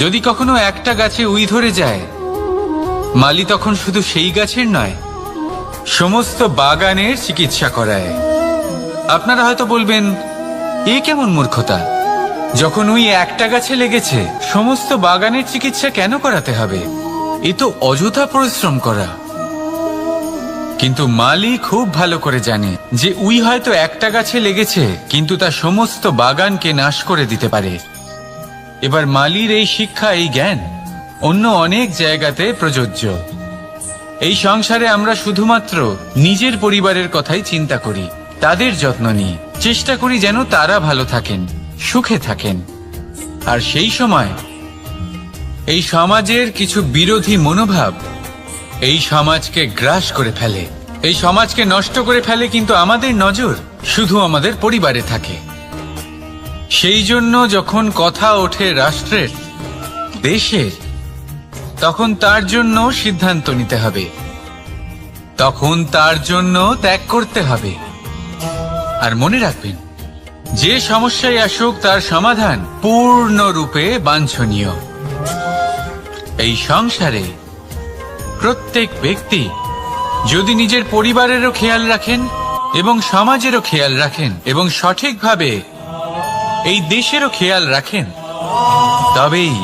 যদি কখনো একটা গাছে উই ধরে যায়, মালি তখন শুধু সেই গাছের নয়, সমস্ত বাগানের চিকিৎসা করায়। আপনারা হয়তো বলবেন, এ কেমন মূর্খতা? যখন উই একটা গাছে লেগেছে, সমস্ত বাগানের চিকিৎসা কেন করাতে হবে? এ তো অযথা পরিশ্রম করা। কিন্তু মালি খুব ভালো করে জানে যে উই হয়তো একটা গাছে লেগেছে, কিন্তু তা সমস্ত বাগানকে নাশ করে দিতে পারে। এবার মালির এই শিক্ষা, এই জ্ঞান অন্য অনেক জায়গাতে প্রযোজ্য। এই সংসারে আমরা শুধুমাত্র নিজের পরিবারের কথাই চিন্তা করি, তাদের যত্ন নিই, চেষ্টা করি যেন তারা ভালো থাকেন, সুখে থাকেন। আর সেই সময় এই সমাজের কিছু বিরোধী মনোভাব এই সমাজকে গ্রাস করে ফেলে, এই সমাজকে নষ্ট করে ফেলে। কিন্তু আমাদের নজর শুধু আমাদের পরিবারে থাকে। সেই জন্য যখন কথা ওঠে রাষ্ট্রের, দেশের, তখন তার জন্য সিদ্ধান্ত নিতে হবে, তখন তার জন্য ত্যাগ করতে হবে। আর মনে রাখবেন, যে সমস্যায় আসুক তার সমাধান পূর্ণরূপে বাঞ্ছনীয়। এই সংসারে প্রত্যেক ব্যক্তি যদি নিজের পরিবারেরও খেয়াল রাখেন এবং সমাজেরও খেয়াল রাখেন এবং সঠিকভাবে এই দেশেরও খেয়াল রাখেন, তবেই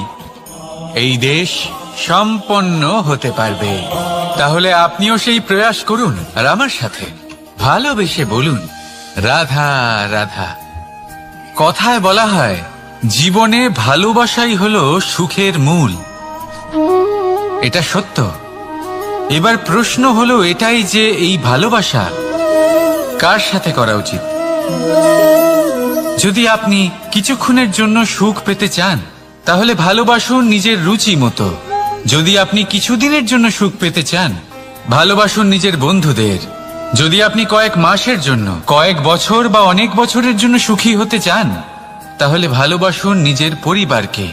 এই দেশ সম্পন্ন হতে পারবে। তাহলে আপনিও সেই প্রয়াস করুন আর আমার সাথে ভালোবেসে বলুন, রাধা রাধা। কথায় বলা হয়, জীবনে ভালোবাসাই হলো সুখের মূল। এটা সত্য। এবার প্রশ্ন হলো এটাই যে এই ভালোবাসা কার সাথে করা উচিত? যদি আপনি কিছুক্ষণের জন্য সুখ পেতে চান, তাহলে ভালোবাসুন নিজের রুচি মতো। যদি আপনি কিছুদিনের জন্য সুখ পেতে চান, ভালোবাসুন নিজের বন্ধুদের। যদি আপনি কয়েক মাসের জন্য, কয়েক বছর বা অনেক বছরের জন্য সুখী হতে চান, তাহলে ভালোবাসুন নিজের পরিবারকে,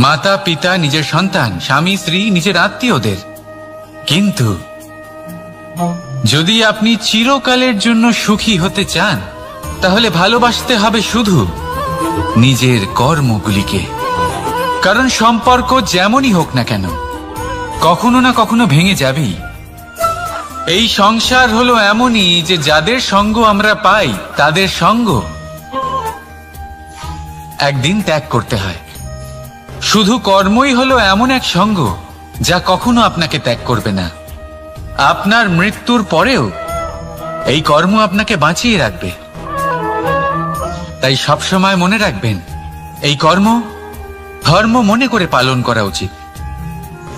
মাতা পিতা, নিজের সন্তান, স্বামী স্ত্রী, নিজের আত্মীয়দের। কিন্তু যদি আপনি চিরকালের জন্য সুখী হতে চান, তাহলে ভালোবাসতে হবে শুধু নিজের কর্মগুলিকে। কারণ সম্পর্ক যেমনই হোক না কেন কখনো না কখনো ভেঙে যাবেই। এই সংসার হলো এমনই যে যাদের সঙ্গ আমরা পাই তাদের সঙ্গ একদিন ত্যাগ করতে হয়। শুধু কর্মই হলো এমন এক সঙ্গ যা কখনো আপনাকে ত্যাগ করবে না। আপনার মৃত্যুর পরেও এই কর্ম আপনাকে বাঁচিয়ে রাখবে। তাই সবসময় মনে রাখবেন, এই কর্ম ধর্ম মনে করে পালন করা উচিত।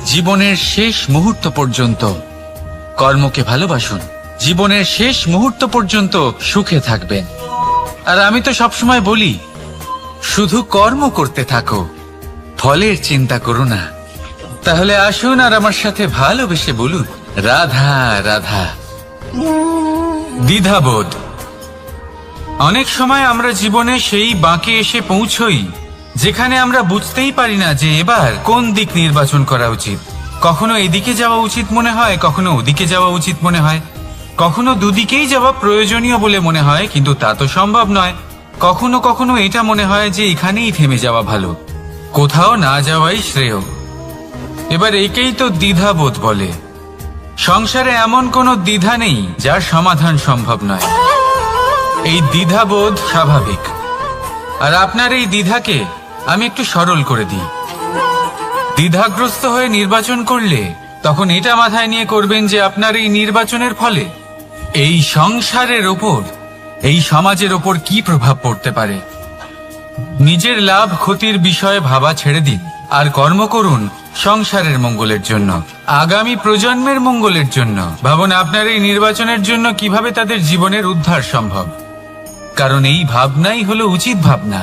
জীবনের শেষ মুহূর্ত পর্যন্ত কর্মকে ভালোবাসুন। জীবনের শেষ মুহূর্ত পর্যন্ত সুখে থাকবেন। আর আমি তো সবসময় বলি, শুধু কর্ম করতে থাকো, ফলের চিন্তা করো না। তাহলে আসুন আর আমার সাথে ভালোবেসে বলুন, রাধা রাধা। দ্বিধাবোধ। অনেক সময় আমরা জীবনে সেই বাঁকে এসে পৌঁছই যেখানে আমরা বুঝতেই পারি না যে এবার কোন দিক নির্বাচন করা উচিত। কখনো এদিকে যাওয়া উচিত মনে হয়, কখনো ওদিকে যাওয়া উচিত মনে হয়, কখনো দুদিকেই যাওয়া প্রয়োজনীয় বলে মনে হয়, কিন্তু তা তো সম্ভব নয়। কখনো কখনো এটা মনে হয় যে এখানেই থেমে যাওয়া ভালো, কোথাও না যাওয়াই শ্রেয়। এবার একেই তো দ্বিধাবোধ বলে। সংসারে এমন কোনো দ্বিধা নেই যার সমাধান সম্ভব নয়। এই দ্বিধাবোধ স্বাভাবিক। আর আপনার এই দ্বিধাকে আমি একটু সরল করে দিই। দ্বিধাগ্রস্ত হয়ে নির্বাচন করলে তখন এটা মাথায় নিয়ে করবেন যে আপনার এই নির্বাচনের ফলে এই সংসারের ওপর, এই সমাজের ওপর কি প্রভাব পড়তে পারে। নিজের লাভ ক্ষতির বিষয়ে ভাবা ছেড়ে দিন আর কর্ম করুন সংসারের মঙ্গলের জন্য, আগামী প্রজন্মের মঙ্গলের জন্য। ভাবুন আপনার এই নির্বাচনের জন্য কিভাবে তাদের জীবনের উদ্ধার সম্ভব। কারণ এই ভাবনাই হলো উচিত ভাবনা।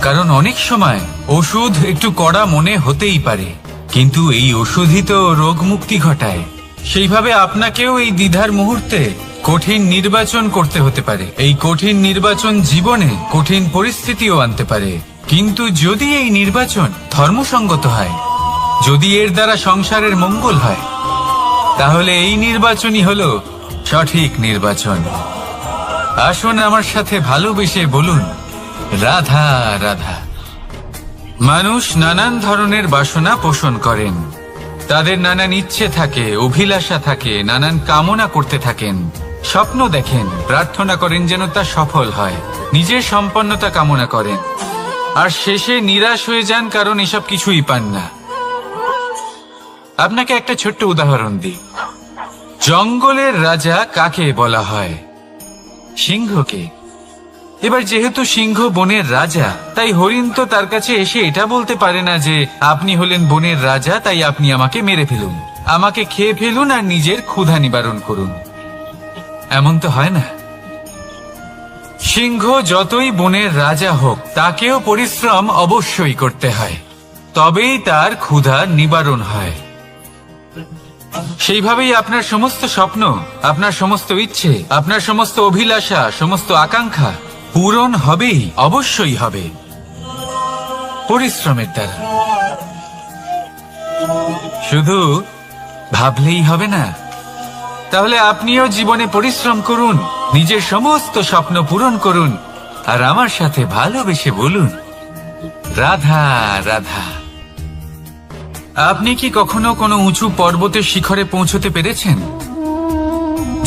কারণ অনেক সময় ওষুধ একটু কড়া মনে হতেই পারে, কিন্তু এই ওষুধই তো রোগ মুক্তি ঘটায়। সেইভাবে আপনাকেও এই দ্বিধার মুহূর্তে কঠিন নির্বাচন করতে হতে পারে। এই কঠিন নির্বাচন জীবনে কঠিন পরিস্থিতিও আনতে পারে, কিন্তু যদি এই নির্বাচন ধর্মসঙ্গত হয়, যদি এর দ্বারা সংসারের মঙ্গল হয়, তাহলে এই নির্বাচনই হলো সঠিক নির্বাচন। আসুন আমার সাথে ভালোবেসে বলুন, রাধা রাধা। মানুষ নানান ধরনের বাসনা পোষণ করেন। তাদের নানান ইচ্ছে থাকে, অভিলাষা থাকে, নানান কামনা করতে থাকেন, স্বপ্ন দেখেন, প্রার্থনা করেন যেন তা সফল হয়, নিজের সম্পন্নতা কামনা করেন, আর শেষে নিরাশ হয়ে যান কারণ এসব কিছুই পান না। আপনাকে একটা ছোট্ট উদাহরণ দিই। জঙ্গলের রাজা কাকে বলা হয়? সিংহকে। এবার যেহেতু সিংহ বনের রাজা, তাই হরিণ তো তার কাছে এসে এটা বলতে পারে না যে আপনি হলেন বনের রাজা, তাই আপনি আমাকে মেরে ফেলুন, আমাকে খেয়ে ফেলুন আর নিজের ক্ষুধা নিবারণ করুন। এমন তো হয় না। সিংহ যতই বনের রাজা হোক, তাকেও পরিশ্রম অবশ্যই করতে হয়, তবেই তার ক্ষুধা নিবারণ হয়। সেইভাবেই আপনার সমস্ত স্বপ্ন, আপনার সমস্ত ইচ্ছে, আপনার সমস্ত অভিলাষা, সমস্ত আকাঙ্ক্ষা পূরণ হবেই, অবশ্যই হবে, পরিশ্রমের দ্বারা। শুধু ভাবলেই হবে না। তাহলে আপনিও জীবনে পরিশ্রম করুন, নিজের সমস্ত স্বপ্ন পূরণ করুন, আর আমার সাথে ভালোবেসে বলুন, রাধা রাধা। আপনি কি কখনো কোনো উঁচু পর্বতের শিখরে পৌঁছতে পেরেছেন?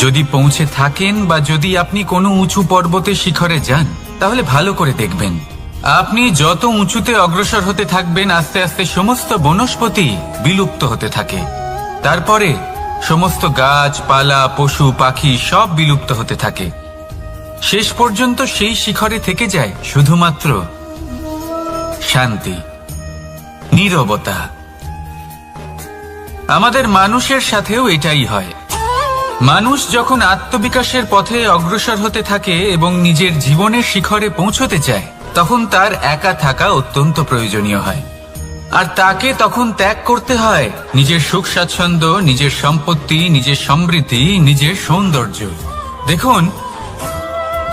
যদি পৌঁছে থাকেন বা যদি আপনি কোনো উঁচু পর্বতের শিখরে যান, তাহলে ভালো করে দেখবেন, আপনি যত উঁচুতে অগ্রসর হতে থাকবেন, আস্তে আস্তে সমস্ত বনস্পতি বিলুপ্ত হতে থাকে। তারপরে সমস্ত গাছপালা, পশু পাখি সব বিলুপ্ত হতে থাকে। শেষ পর্যন্ত সেই শিখরে থেকে যায় শুধুমাত্র শান্তি, নীরবতা। আমাদের মানুষের সাথেও এটাই হয়। মানুষ যখন আত্মবিকাশের পথে অগ্রসর হতে থাকে এবং নিজের জীবনের শিখরে পৌঁছতে চায়, তখন তার একা থাকা অত্যন্ত প্রয়োজনীয় হয়। আর তাকে তখন ত্যাগ করতে হয় নিজের সুখ স্বাচ্ছন্দ্য, নিজের সম্পত্তি, নিজের সমৃদ্ধি, নিজের সৌন্দর্য। দেখুন,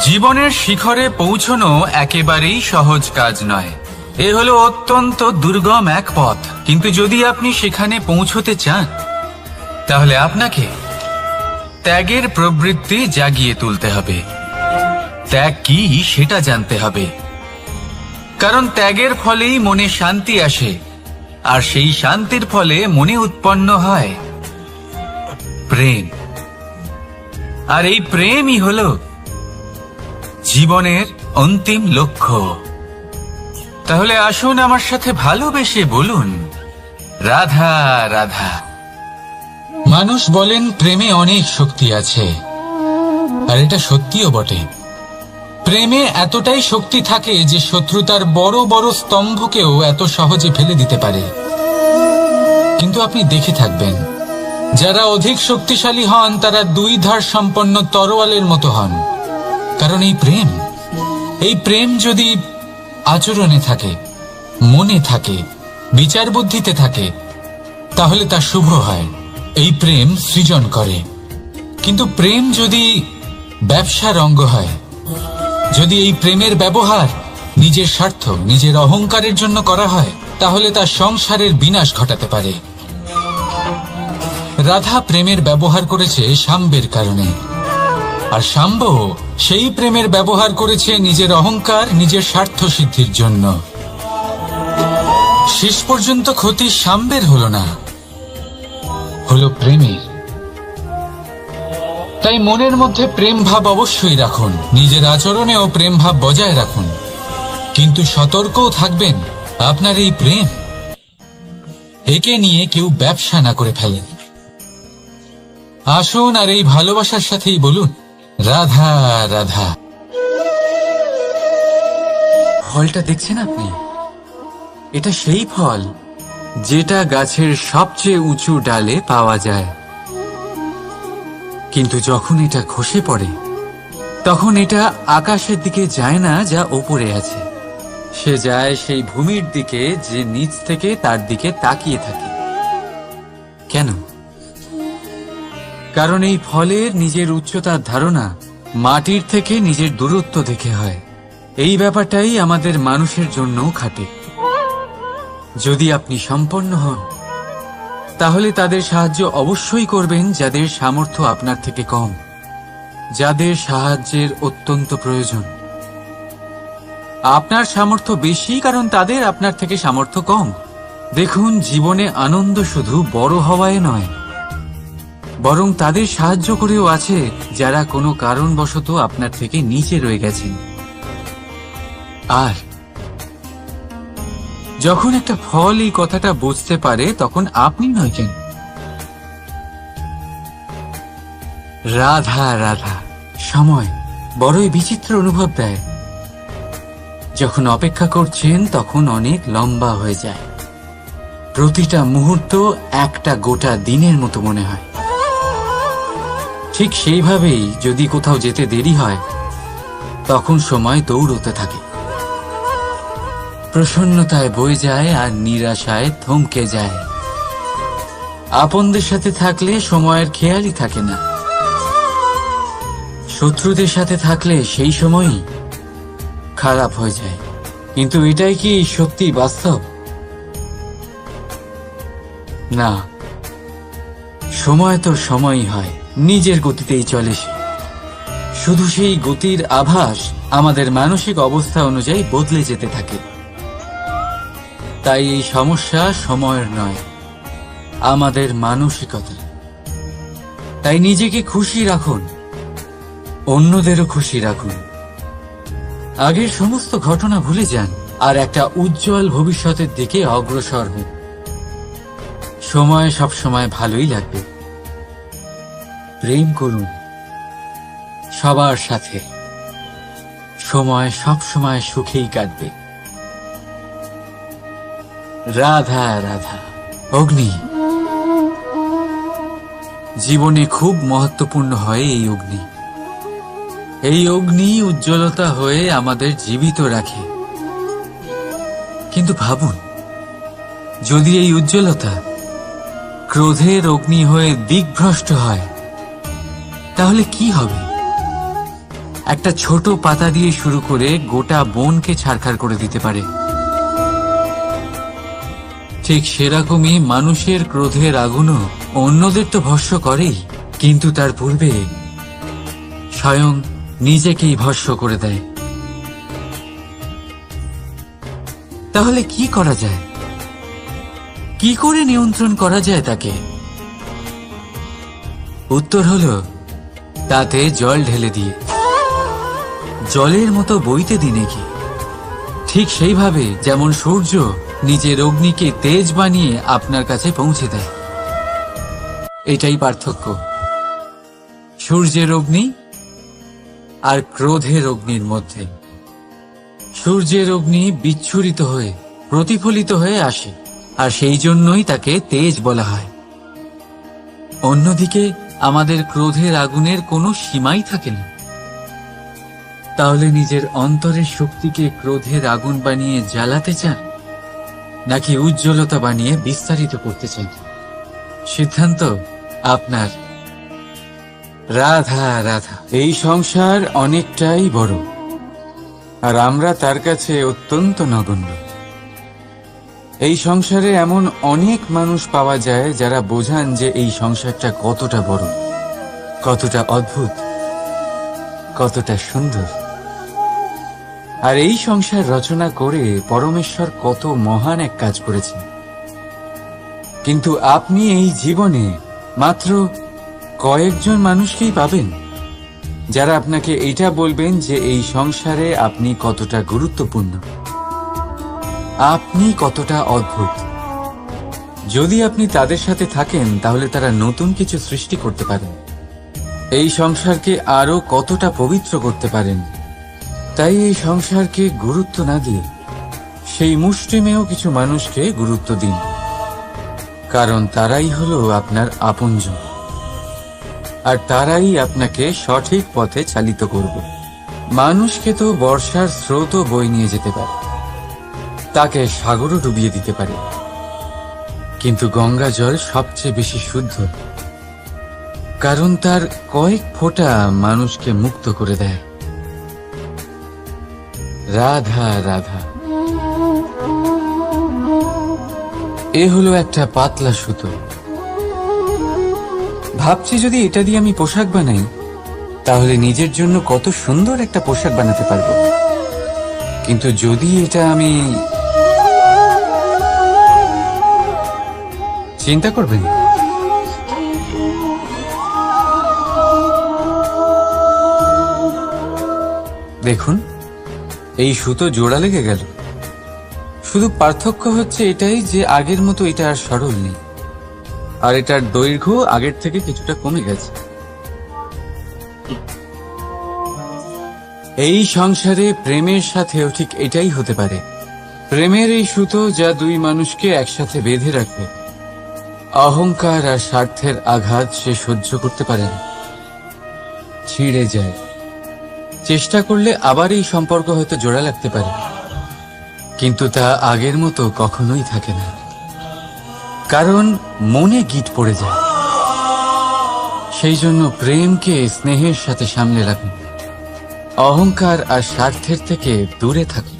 জীবনের শিখরে পৌঁছনো একেবারেই সহজ কাজ নয়। এ হলো অত্যন্ত দুর্গম এক পথ। কিন্তু যদি আপনি সেখানে পৌঁছতে চান, তাহলে আপনাকে ত্যাগের প্রবৃত্তি জাগিয়ে তুলতে হবে। ত্যাগ কি সেটা জানতে হবে, কারণ ত্যাগের ফলেই মনে শান্তি আসে, আর সেই শান্তির ফলে মনে উৎপন্ন হয় প্রেম। আর এই প্রেমই হলো জীবনের অন্তিম লক্ষ্য। তাহলে আসুন আমার সাথে ভালোবেসে বলুন, রাধা রাধা। মানুষ বলেন প্রেমে অনেক শক্তি আছে, আর এটা সত্যিও বটে। প্রেমে এতটাই শক্তি থাকে যে শত্রুতার বড় বড় স্তম্ভকেও এত সহজে ফেলে দিতে পারে। কিন্তু আপনি দেখে থাকবেন, যারা অধিক শক্তিশালী হন তারা দুই ধার সম্পন্ন তরোয়ালের মতো হন। কারণ এই প্রেম যদি আচরণে থাকে, মনে থাকে, বিচার বুদ্ধিতে থাকে, তাহলে তা শুভ হয়। এই প্রেম সৃজন করে। কিন্তু প্রেম যদি ব্যবসার অঙ্গ হয়, যদি এই প্রেমের ব্যবহার নিজের স্বার্থ, নিজের অহংকারের জন্য করা হয়, তাহলে তা সংসারের বিনাশ ঘটাতে পারে। রাধা প্রেমের ব্যবহার করেছে শাম্বের কারণে, আর শাম্ব সেই প্রেমের ব্যবহার করেছে নিজের অহংকার, নিজের স্বার্থ সিদ্ধির জন্য। শেষ পর্যন্ত ক্ষতি শাম্বের হলো না, হলো প্রেমের। তাই মনের মধ্যে প্রেম ভাব অবশ্যই রাখুন, নিজের আচরণেও প্রেম ভাব বজায় রাখুন, কিন্তু সতর্কও থাকবেন আপনার এই প্রেম একে নিয়ে কেউ ব্যবসা না করে ফেলেন। আসুন আর এই ভালোবাসার সাথেই বলুন, রাধা রাধা। ফলটা দেখছেন আপনি? এটা সেই ফল যেটা গাছের সবচেয়ে উঁচু ডালে পাওয়া যায়, কিন্তু যখন এটা খসে পড়ে তখন এটা আকাশের দিকে যায় না যা ওপরে আছে, সে যায় সেই ভূমির দিকে যে নিচ থেকে তার দিকে তাকিয়ে থাকে। কেন? কারণ এই ফলের নিজের উচ্চতার ধারণা মাটির থেকে নিজের দূরত্ব দেখে হয়। এই ব্যাপারটাই আমাদের মানুষের জন্যও খাটে। যদি আপনি সম্পন্ন হন, তাহলে তাদের সাহায্য অবশ্যই করবেন যাদের সামর্থ্য আপনার থেকে কম, যাদের সাহায্যের অত্যন্ত প্রয়োজন। আপনার সামর্থ্য বেশি কারণ তাদের আপনার থেকে সামর্থ্য কম। দেখুন, জীবনে আনন্দ শুধু বড় হওয়ায় নয়, বরং তাদের সাহায্য করেও আছে যারা কোনো কারণবশত আপনার থেকে নিচে রয়ে গেছেন। আর যখন একটা ফল এই কথাটা বুঝতে পারে, তখন আপনি নয় কেন, রাধা রাধা। সময় বড়ই বিচিত্র অনুভব দেয়। যখন অপেক্ষা করছেন তখন অনেক লম্বা হয়ে যায়। প্রতিটা মুহূর্ত একটা গোটা দিনের মতো মনে হয়। ঠিক সেইভাবেই যদি কোথাও যেতে দেরি হয়, তখন সময় দৌড়তে থাকে, প্রসন্নতায় বয়ে যায় আর নিরাশায় থমকে যায়। আপনদের সাথে থাকলে সময়ের খেয়ালই থাকে না, শত্রুদের সাথে থাকলে সেই সময়ই খারাপ হয়ে যায়। কিন্তু এটাই কি সত্যি বাস্তব? না, সময় তো সময়ই হয়, নিজের গতিতেই চলে সে। শুধু সেই গতির আভাস আমাদের মানসিক অবস্থা অনুযায়ী বদলে যেতে থাকে। তাই এই সমস্যা সময়ের নয়, আমাদের মানসিকতা। তাই নিজেকে খুশি রাখুন, অন্যদেরও খুশি রাখুন। আগের সমস্ত ঘটনা ভুলে যান আর একটা উজ্জ্বল ভবিষ্যতের দিকে অগ্রসর হন। সময় সবসময় ভালোই লাগবে। প্রেম করুন সবার সাথে, সময় সবসময় সুখেই কাটবে। রাধা রাধা। অগ্নি জীবনে খুব মহত্বপূর্ণ হয়। এই অগ্নি উজ্জ্বলতা হয়ে আমাদের জীবিত রাখে। কিন্তু ভাবুন, যদি এই উজ্জ্বলতা ক্রোধের অগ্নি হয়ে দিকভ্রষ্ট হয়, তাহলে কি হবে? একটা ছোট পাতা দিয়ে শুরু করে গোটা বনকে ছারখার করে দিতে পারে। ঠিক সেরকমই মানুষের ক্রোধের আগুনও অন্যদের তো ভস্ম করেই, কিন্তু তার পূর্বে স্বয়ং নিজেকেই ভস্ম করে দেয়। তাহলে কি করা যায়? কি করে নিয়ন্ত্রণ করা যায় তাকে? উত্তর হলো তাতে জল ঢেলে দিয়ে, জলের মতো বইতে দিন কি। ঠিক সেইভাবে যেমন সূর্য নিজের অগ্নিকে তেজ বানিয়ে আপনার কাছে পৌঁছে দেয়। এটাই পার্থক্য সূর্যের অগ্নি আর ক্রোধের অগ্নির মধ্যে। সূর্যের অগ্নি বিচ্ছুরিত হয়ে প্রতিফলিত হয়ে আসে, আর সেই জন্যই তাকে তেজ বলা হয়। অন্যদিকে আমাদের ক্রোধের আগুনের কোনো সীমাই থাকে না। তাহলে নিজের অন্তরের শক্তিকে ক্রোধের আগুন বানিয়ে জ্বালাতে চান, নাকি উজ্জ্বলতা বানিয়ে বিস্তারিত করতে চান? সিদ্ধান্ত আপনার। রাধা রাধা। এই সংসার অনেকটাই বড়, আর আমরা তার কাছে অত্যন্ত নগণ্য। এই সংসারে এমন অনেক মানুষ পাওয়া যায় যারা বোঝান যে এই সংসারটা কতটা বড়, কতটা অদ্ভুত, কতটা সুন্দর। আর এই সংসার রচনা করে পরমেশ্বর কত মহান এক কাজ করেছেন। কিন্তু আপনি এই জীবনে মাত্র কয়েকজন মানুষকেই পাবেন যারা আপনাকে এটা বলবেন যে এই সংসারে আপনি কতটা গুরুত্বপূর্ণ, আপনি কতটা অদ্ভুত। যদি আপনি তাদের সাথে থাকেন তাহলে তারা নতুন কিছু সৃষ্টি করতে পারেন, এই সংসারকে আরো কতটা পবিত্র করতে পারেন। তাই এই সংসারকে গুরুত্ব না দিয়ে সেই মুষ্টিমেয় কিছু মানুষকে গুরুত্ব দিন, কারণ তারাই হলো আপনার আপনজন, আর তারাই আপনাকে সঠিক পথে চালিত করবে। মানুষকে তো বর্ষার স্রোতও বয়ে নিয়ে যেতে পারে, তাকে সাগরও ডুবিয়ে দিতে পারে, কিন্তু গঙ্গা জল সবচেয়ে বেশি শুদ্ধ, কারণ তার কয়েক ফোঁটা মানুষকে মুক্ত করে দেয়। রাধা রাধা। এ হলো একটা পাতলা সুতো। ভাবছি যদি এটা দিয়ে আমি পোশাক বানাই তাহলে নিজের জন্য কত সুন্দর একটা পোশাক বানাতে পারবো। কিন্তু যদি এটা আমি, চিন্তা করবেন, দেখুন এই সুতো জোড়া লেগে গেল। শুধু পার্থক্য হচ্ছে এটাই যে আগের মতো এটা আর সরল নেই, আর এটার দৈর্ঘ্য আগের থেকে কিছুটা কমে গেছে। এই সংসারে প্রেমের সাথেও ঠিক এটাই হতে পারে। প্রেমের এই সুতো যা দুই মানুষকে একসাথে বেঁধে রাখবে। অহংকার আর স্বার্থের আঘাত সে সহ্য করতে পারে না, ছিঁড়ে যায়। চেষ্টা করলে আবার এই সম্পর্ক হয়তো জোড়া লাগতে পারে, কিন্তু তা আগের মতো কখনোই থাকে না, কারণ মনে গিট পড়ে যায়। সেই জন্য প্রেমকে স্নেহের সাথে সামলে রাখুন, অহংকার আর স্বার্থের থেকে দূরে থাকুন।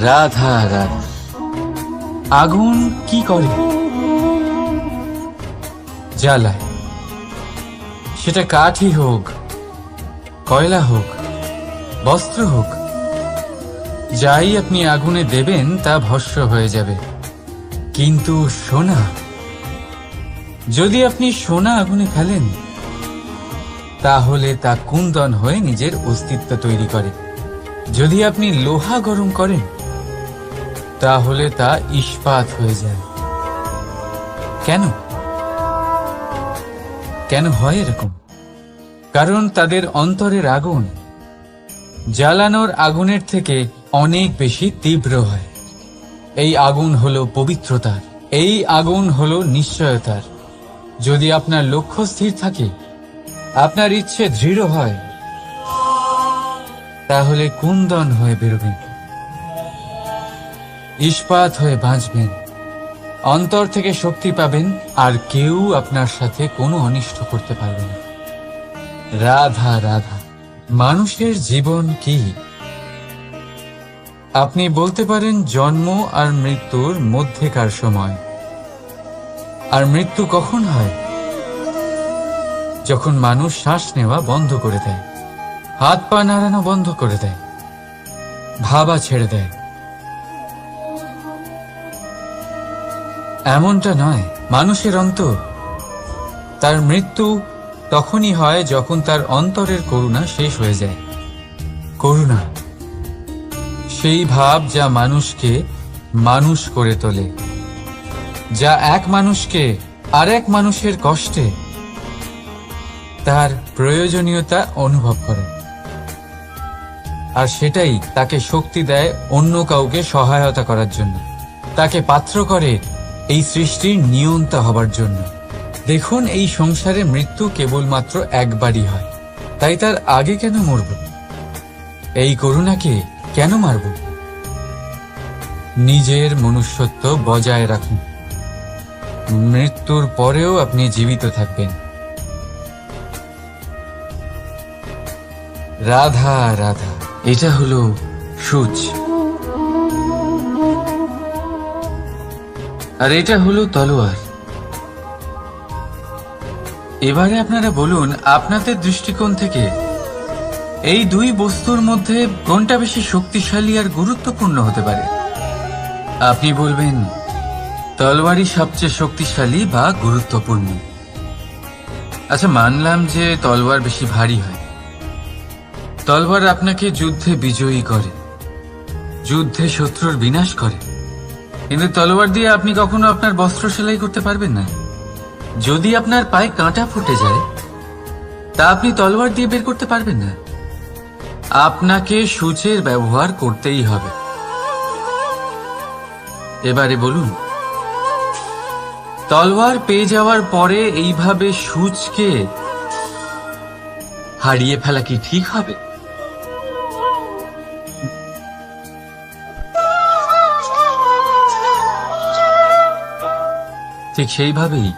রাধা রাধা। আগুন কি করে? জ্বালায়। সেটা কাঠই হোক, কয়লা হোক, বস্ত্র হোক, যাই আপনি আগুনে দেবেন তা ভস্ম হয়ে যাবে। কিন্তু সোনা, যদি আপনি সোনা আগুনে ফেলেন তাহলে তা কুন্দন হয়ে নিজের অস্তিত্ব তৈরি করে। যদি আপনি লোহা গরম করেন তাহলে তা ইস্পাত হয়ে যায়। কেন? কেন হয় এরকম? কারণ তাদের অন্তরের আগুন জ্বালানোর আগুনের থেকে অনেক বেশি তীব্র হয়। এই আগুন হলো পবিত্রতার, এই আগুন হলো নিশ্চয়তার। যদি আপনার লক্ষ্য স্থির থাকে, আপনার ইচ্ছে দৃঢ় হয়, তাহলে কুন্দন হয়ে বেরোবেন, ইস্পাত হয়ে বাঁচবেন, অন্তর থেকে শক্তি পাবেন, আর কেউ আপনার সাথে কোনো অনিষ্ট করতে পারবে না। রাধা রাধা। মানুষের জীবন কি? আপনি বলতে পারেন জন্ম আর মৃত্যুর মধ্যেকার সময়। আর মৃত্যু কখন হয়? যখন মানুষ শ্বাস নেওয়া বন্ধ করে দেয়, হাত পা নাড়ানো বন্ধ করে দেয়, ভাবা ছেড়ে দেয়। এমনটা নয়, মানুষের অন্তর, তার মৃত্যু তখনই হয় যখন তার অন্তরের করুণা শেষ হয়ে যায়। করুণা সেই ভাব যা মানুষকে মানুষ করে তোলে, যা এক মানুষকে আরেক মানুষের কষ্টে তার প্রয়োজনীয়তা অনুভব করে, আর সেটাই তাকে শক্তি দেয় অন্য কাউকে সহায়তা করার জন্য, তাকে পাত্র করে এই সৃষ্টির নিয়ন্তা হবার জন্য। দেখুন, এই সংসারে মৃত্যু কেবলমাত্র একবারই হয়, তাই তার আগে কেন মরব? এই করুণাকে কেন মারব? নিজের মনুষ্যত্ব বজায় রাখুন, মৃত্যুর পরেও আপনি জীবিত থাকবেন। রাধা রাধা। এটা হলো সূচ, আর এটা হলো তলোয়ার। এবারে আপনারা বলুন, আপনাদের দৃষ্টিকোণ থেকে এই দুই বস্তুর মধ্যে কোনটা বেশি শক্তিশালী আর গুরুত্বপূর্ণ হতে পারে? আপনি বলবেন তলোয়ারই সবচেয়ে শক্তিশালী বা গুরুত্বপূর্ণ। আচ্ছা, মানলাম যে তলোয়ার বেশি ভারী হয়। তলোয়ার আপনাকে যুদ্ধে বিজয়ী করে, যুদ্ধে শত্রুর বিনাশ করে, কিন্তু তলোয়ার দিয়ে আপনি কখনো আপনার বস্ত্র সেলাই করতে পারবেন না। যদি আপনার পায়ে কাঁটা ফুটে যায়, তা আপনি তলোয়ার দিয়ে বের করতে পারবেন না। আপনাকে সূচের ব্যবহার করতেই হবে। এবারে বলুন, তলোয়ার পেয়ে যাওয়ার পরে এইভাবে সূচকে হারিয়ে ফেলা কি ঠিক হবে? ঠিক সেইভাবেই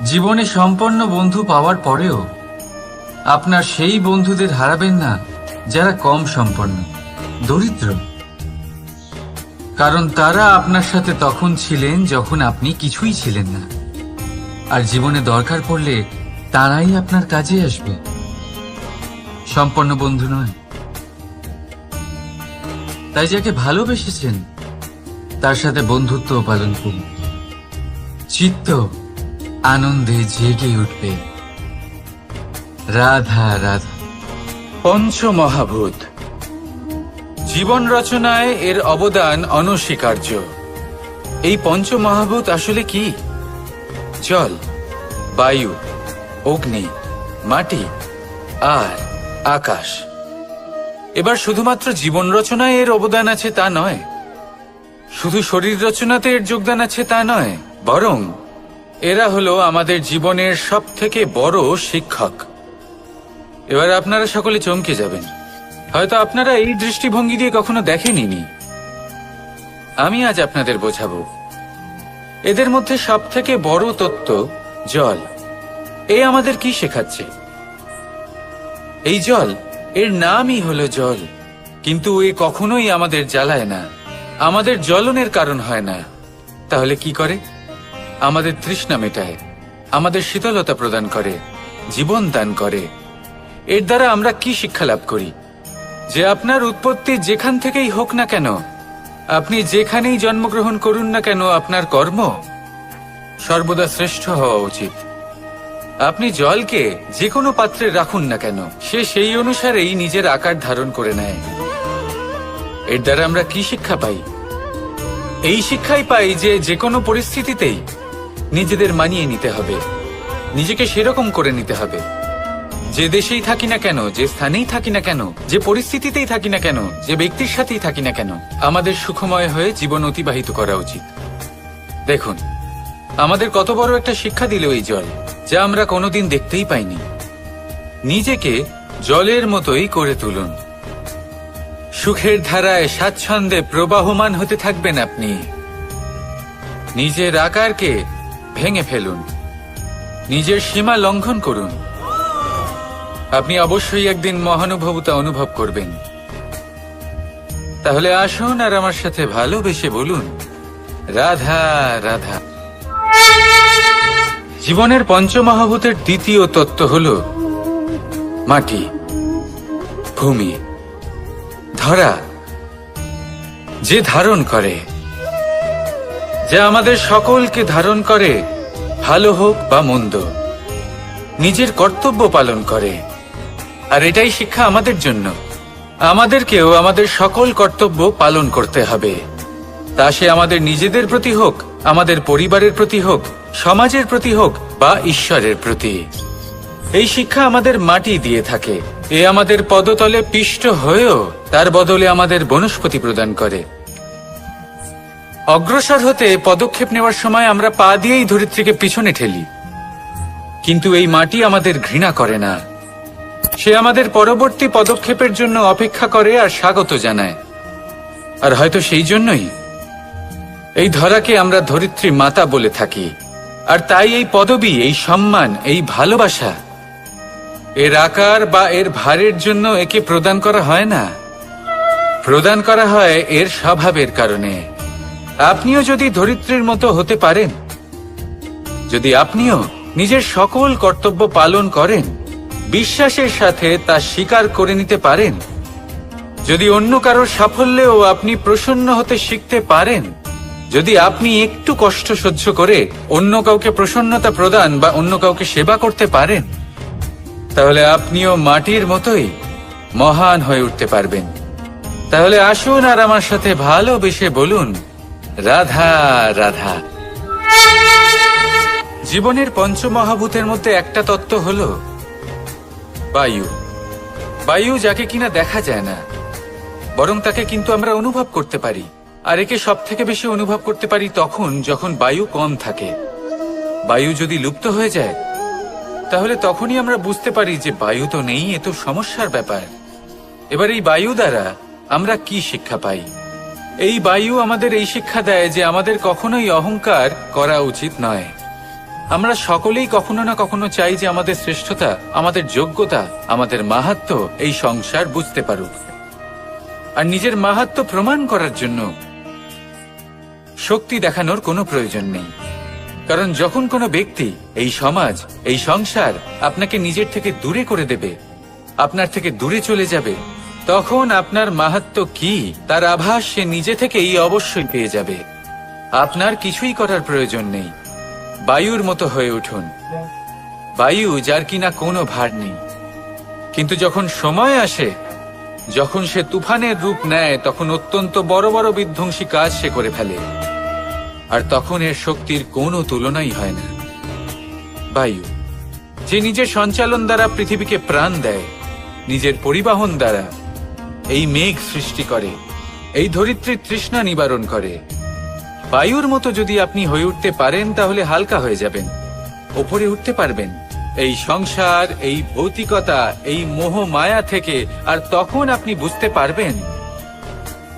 জীবনে সম্পন্ন বন্ধু পাওয়ার পরেও আপনার সেই বন্ধুদের হারাবেন না যারা কম সম্পন্ন, দরিদ্র। কারণ তারা আপনার সাথে তখন ছিলেন যখন আপনি কিছুই ছিলেন না, আর জীবনে দরকার পড়লে তারাই আপনার কাজে আসবে, সম্পন্ন বন্ধু নয়। তাই যাকে ভালোবেসেছেন তার সাথে বন্ধুত্ব পালন করুন, চিত্ত আনন্দে জেগে উঠবে। রাধা রাধা। পঞ্চমহাভূত জীবন রচনায় এর অবদান অনস্বীকার্য। এই পঞ্চমহাভূত আসলে কি? জল, বায়ু, অগ্নি, মাটি আর আকাশ। এবার শুধুমাত্র জীবন রচনায় এর অবদান আছে তা নয়, শুধু শরীর রচনাতে এর যোগদান আছে তা নয়, বরং এরা হলো আমাদের জীবনের সবথেকে বড় শিক্ষক। এবার আপনারা সকলে চমকে যাবেন, হয়তো আপনারা এই দৃষ্টিভঙ্গি দিয়ে কখনো দেখেননি। আমি আজ আপনাদের বোঝাবো। এদের মধ্যে সবথেকে বড় তত্ত্ব জল। এ আমাদের কি শেখাচ্ছে? এই জল, এর নামই হলো জল, কিন্তু এ কখনোই আমাদের জ্বালায় না, আমাদের জ্বলনের কারণ হয় না। তাহলে কি করে? আমাদের তৃষ্ণা মেটায়, আমাদের শীতলতা প্রদান করে, জীবন দান করে। এর দ্বারা আমরা কি শিক্ষা লাভ করি? যে আপনার উৎপত্তি যেখান থেকেই হোক না কেন, আপনি যেখানেই জন্মগ্রহণ করুন না কেন, আপনার কর্ম সর্বদা শ্রেষ্ঠ হওয়া উচিত। আপনি জলকে যে কোনো পাত্রে রাখুন না কেন, সে সেই অনুসারেই নিজের আকার ধারণ করে নেয়। এর দ্বারা আমরা কি শিক্ষা পাই? এই শিক্ষাই পাই যে যে কোনো পরিস্থিতিতেই নিজেদের মানিয়ে নিতে হবে, নিজেকে সেরকম করে নিতে হবে। যে দেশেই থাকি না কেন, যে স্থানেই থাকি না কেন, যে পরিস্থিতিতেই থাকি না কেন, যে ব্যক্তির সাথেই থাকি না কেন, আমাদের সুখময় হয়ে জীবন অতিবাহিত করা উচিত। দেখুন, আমাদের কত বড় একটা শিক্ষা দিল এই জল, যা আমরা কোনোদিন দেখতেই পাইনি। নিজেকে জলের মতোই করে তুলুন, সুখের ধারায় স্বাচ্ছন্দ্যে প্রবাহমান হতে থাকবেন আপনি। নিজের আকারকে ভেঙে ফেলুন, নিজের সীমা লঙ্ঘন করুন। আপনি অবশ্যই একদিন মহানুভবতা অনুভব করবেন। তাহলে আসুন আর আমার সাথে ভালোবেসে বলুন, রাধা রাধা। জীবনের পঞ্চমহাভূতের দ্বিতীয় তত্ত্ব হল মাটি, ভূমি, ধরা, যে ধারণ করে, যা আমাদের সকলকে ধারণ করে, ভালো হোক বা মন্দ, নিজের কর্তব্য পালন করে। আর এটাই শিক্ষা আমাদের জন্য। আমাদেরকেও আমাদের সকল কর্তব্য পালন করতে হবে, তা সে আমাদের নিজেদের প্রতি হোক, আমাদের পরিবারের প্রতি হোক, সমাজের প্রতি হোক বা ঈশ্বরের প্রতি। এই শিক্ষা আমাদের মাটি দিয়ে থাকে। এ আমাদের পদতলে পিষ্ট হয়েও তার বদলে আমাদের বনস্পতি প্রদান করে। অগ্রসর হতে পদক্ষেপ নেওয়ার সময় আমরা পা দিয়েই ধরিত্রীকে পিছনে ঠেলি, কিন্তু এই মাটি আমাদের ঘৃণা করে না। সে আমাদের পরবর্তী পদক্ষেপের জন্য অপেক্ষা করে আর স্বাগত জানায়। আর হয়তো সেই জন্যই এই ধরাকে আমরা ধরিত্রী মাতা বলে থাকি। আর তাই এই পদবী, এই সম্মান, এই ভালোবাসা, এর আকার বা এর ভারের জন্য একে প্রদান করা হয় না, প্রদান করা হয় এর স্বভাবের কারণে। আপনিও যদি ধরিত্রীর মতো হতে পারেন, যদি আপনিও নিজের সকল কর্তব্য পালন করেন, বিশ্বাসের সাথে তা স্বীকার করে নিতে পারেন, যদি অন্য কারোর সাফল্যেও আপনি প্রসন্ন হতে শিখতে পারেন, যদি আপনি একটু কষ্ট সহ্য করে অন্য কাউকে প্রসন্নতা প্রদান বা অন্য কাউকে সেবা করতে পারেন, তাহলে আপনিও মাটির মতোই মহান হয়ে উঠতে পারবেন। তাহলে আসুন আর আমার সাথে ভালোবেসে বলুন, রাধা রাধা। জীবনের পঞ্চমহাভূতের মধ্যে একটা তত্ত্ব হল বায়ু। বায়ু, যাকে কিনা দেখা যায় না, বরং তাকে কিন্তু আমরা অনুভব করতে পারি। আর একে সব থেকে বেশি অনুভব করতে পারি তখন যখন বায়ু কম থাকে। বায়ু যদি লুপ্ত হয়ে যায়, তাহলে তখনই আমরা বুঝতে পারি যে বায়ু তো নেই, এ তো সমস্যার ব্যাপার। এবার এই বায়ু দ্বারা আমরা কি শিক্ষা পাই? এই বায়ু আমাদের এই শিক্ষা দেয় যে আমাদের কখনোই অহংকার করা উচিত নয়। আমরা সকলেই কখনো না কখনো চাই যে আমাদের শ্রেষ্ঠতা, আমাদের যোগ্যতা, আমাদের মাহাত্ম্য এই সংসার বুঝতে পারুক। আর নিজের মাহাত্ম্য প্রমাণ করার জন্য শক্তি দেখানোর কোনো প্রয়োজন নেই। কারণ যখন কোনো ব্যক্তি, এই সমাজ, এই সংসার আপনাকে নিজের থেকে দূরে করে দেবে, আপনার থেকে দূরে চলে যাবে, তখন আপনার মাহাত্ম্য কি তার আভাস সে নিজে থেকেই অবশ্যই পেয়ে যাবে। আপনার কিছুই করার প্রয়োজন নেই। বায়ুর মতো হয়ে উঠুন, বায়ু যার কিনা কোনো ভার নেই। কিন্তু যখন সময় আসে, যখন সে তুফানের রূপ নেয়, তখন অত্যন্ত বড় বড় বিধ্বংসী কাজ সে করে ফেলে। আর তখন এর শক্তির কোনো তুলনাই হয় না। বায়ু, যে নিজের সঞ্চালন দ্বারা পৃথিবীকে প্রাণ দেয়, নিজের পরিবহন দ্বারা এই মেঘ সৃষ্টি করে, এই ধরিত্রীর তৃষ্ণা নিবারণ করে। বায়ুর মতো যদি আপনি হয়ে উঠতে পারেন, তাহলে হালকা হয়ে যাবেন, ওপরে উঠতে পারবেন এই সংসার, এই ভৌতিকতা, এই মোহ মায়া থেকে। আর তখন আপনি বুঝতে পারবেন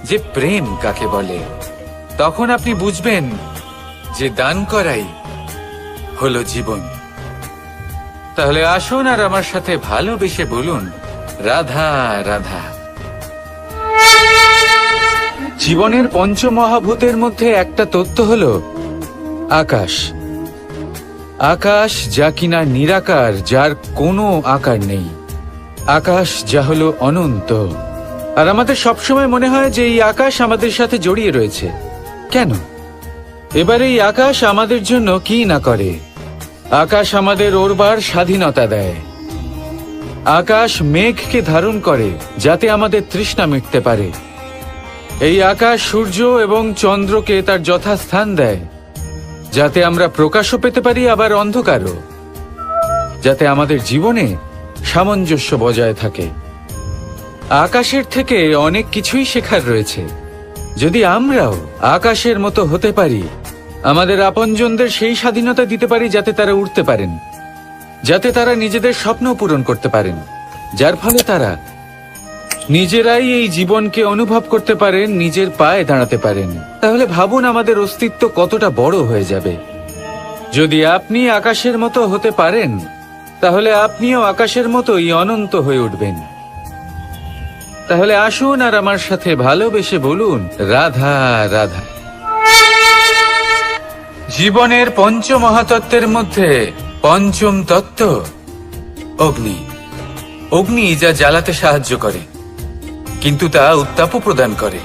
যে প্রেম কাকে বলে। তখন আপনি বুঝবেন যে দান করাই হলো জীবন। তাহলে আসুন আর আমার সাথে ভালোবেসে বলুন, রাধা রাধা। জীবনের পঞ্চমহাভূতের মধ্যে একটা তত্ত্ব হল আকাশ। আকাশ, যা কিনা নিরাকার, যার কোনো আকার নেই। আকাশ যা হলো অনন্ত। আর আমাদের সবসময় মনে হয় যে এই আকাশ আমাদের সাথে জড়িয়ে রয়েছে। কেন? এবার এই আকাশ আমাদের জন্য কি না করে। আকাশ আমাদের ওড়বার স্বাধীনতা দেয়। আকাশ মেঘকে ধারণ করে যাতে আমাদের তৃষ্ণা মিটতে পারে। এই আকাশ সূর্য এবং চন্দ্রকে তার যথাস্থান দেয়, যাতে আমরা প্রকাশও পেতে পারি, আবার অন্ধকারও, যাতে আমাদের জীবনে সামঞ্জস্য বজায় থাকে। আকাশের থেকে অনেক কিছুই শেখার রয়েছে। যদি আমরাও আকাশের মতো হতে পারি, আমাদের আপনজনদের সেই স্বাধীনতা দিতে পারি যাতে তারা উঠতে পারেন, যাতে তারা নিজেদের স্বপ্ন পূরণ করতে পারেন, যার ফলে তারা নিজেরাই এই জীবনকে অনুভব করতে পারেন, নিজের পায়ে দাঁড়াতে পারেন, তাহলে ভাবুন আমাদের অস্তিত্ব কতটা বড় হয়ে যাবে। যদি আপনি আকাশের মতো হতে পারেন, তাহলে আপনিও আকাশের মতোই অনন্ত হয়ে উঠবেন। তাহলে আসুন আর আমার সাথে ভালোবেসে বলুন, রাধা রাধা। জীবনের পঞ্চ মহাতত্ত্বের মধ্যে পঞ্চম তত্ত্ব অগ্নি। অগ্নি যা জ্বালাতে সাহায্য করে, কিন্তু তা উত্তাপও প্রদান করে।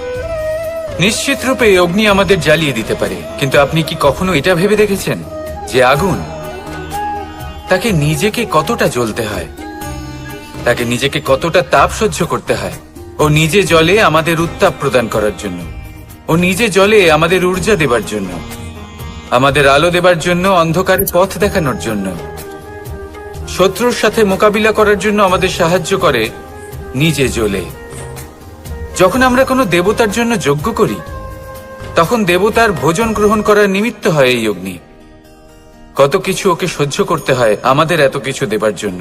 নিশ্চিত রূপে অগ্নি আমাদের জ্বালিয়ে দিতে পারে, কিন্তু আপনি কি কখনো এটা ভেবে দেখেছেন যে আগুন, তাকে নিজেকে কতটা জ্বলতে হয়, তাকে নিজেকে কতটা তাপ সহ্য করতে হয়? ও নিজে জ্বলে আমাদের উত্তাপ প্রদান করার জন্য, ও নিজে জ্বলে আমাদের ঊর্জা দেবার জন্য, আমাদের আলো দেবার জন্য, অন্ধকারে পথ দেখানোর জন্য, শত্রুর সাথে মোকাবিলা করার জন্য আমাদের সাহায্য করে নিজে জ্বলে। যখন আমরা কোনো দেবতার জন্য যজ্ঞ করি, তখন দেবতার ভোজন গ্রহণ করার নিমিত্ত হয় এই অগ্নি। কত কিছু ওকে সহ্য করতে হয় আমাদের এত কিছু দেবার জন্য।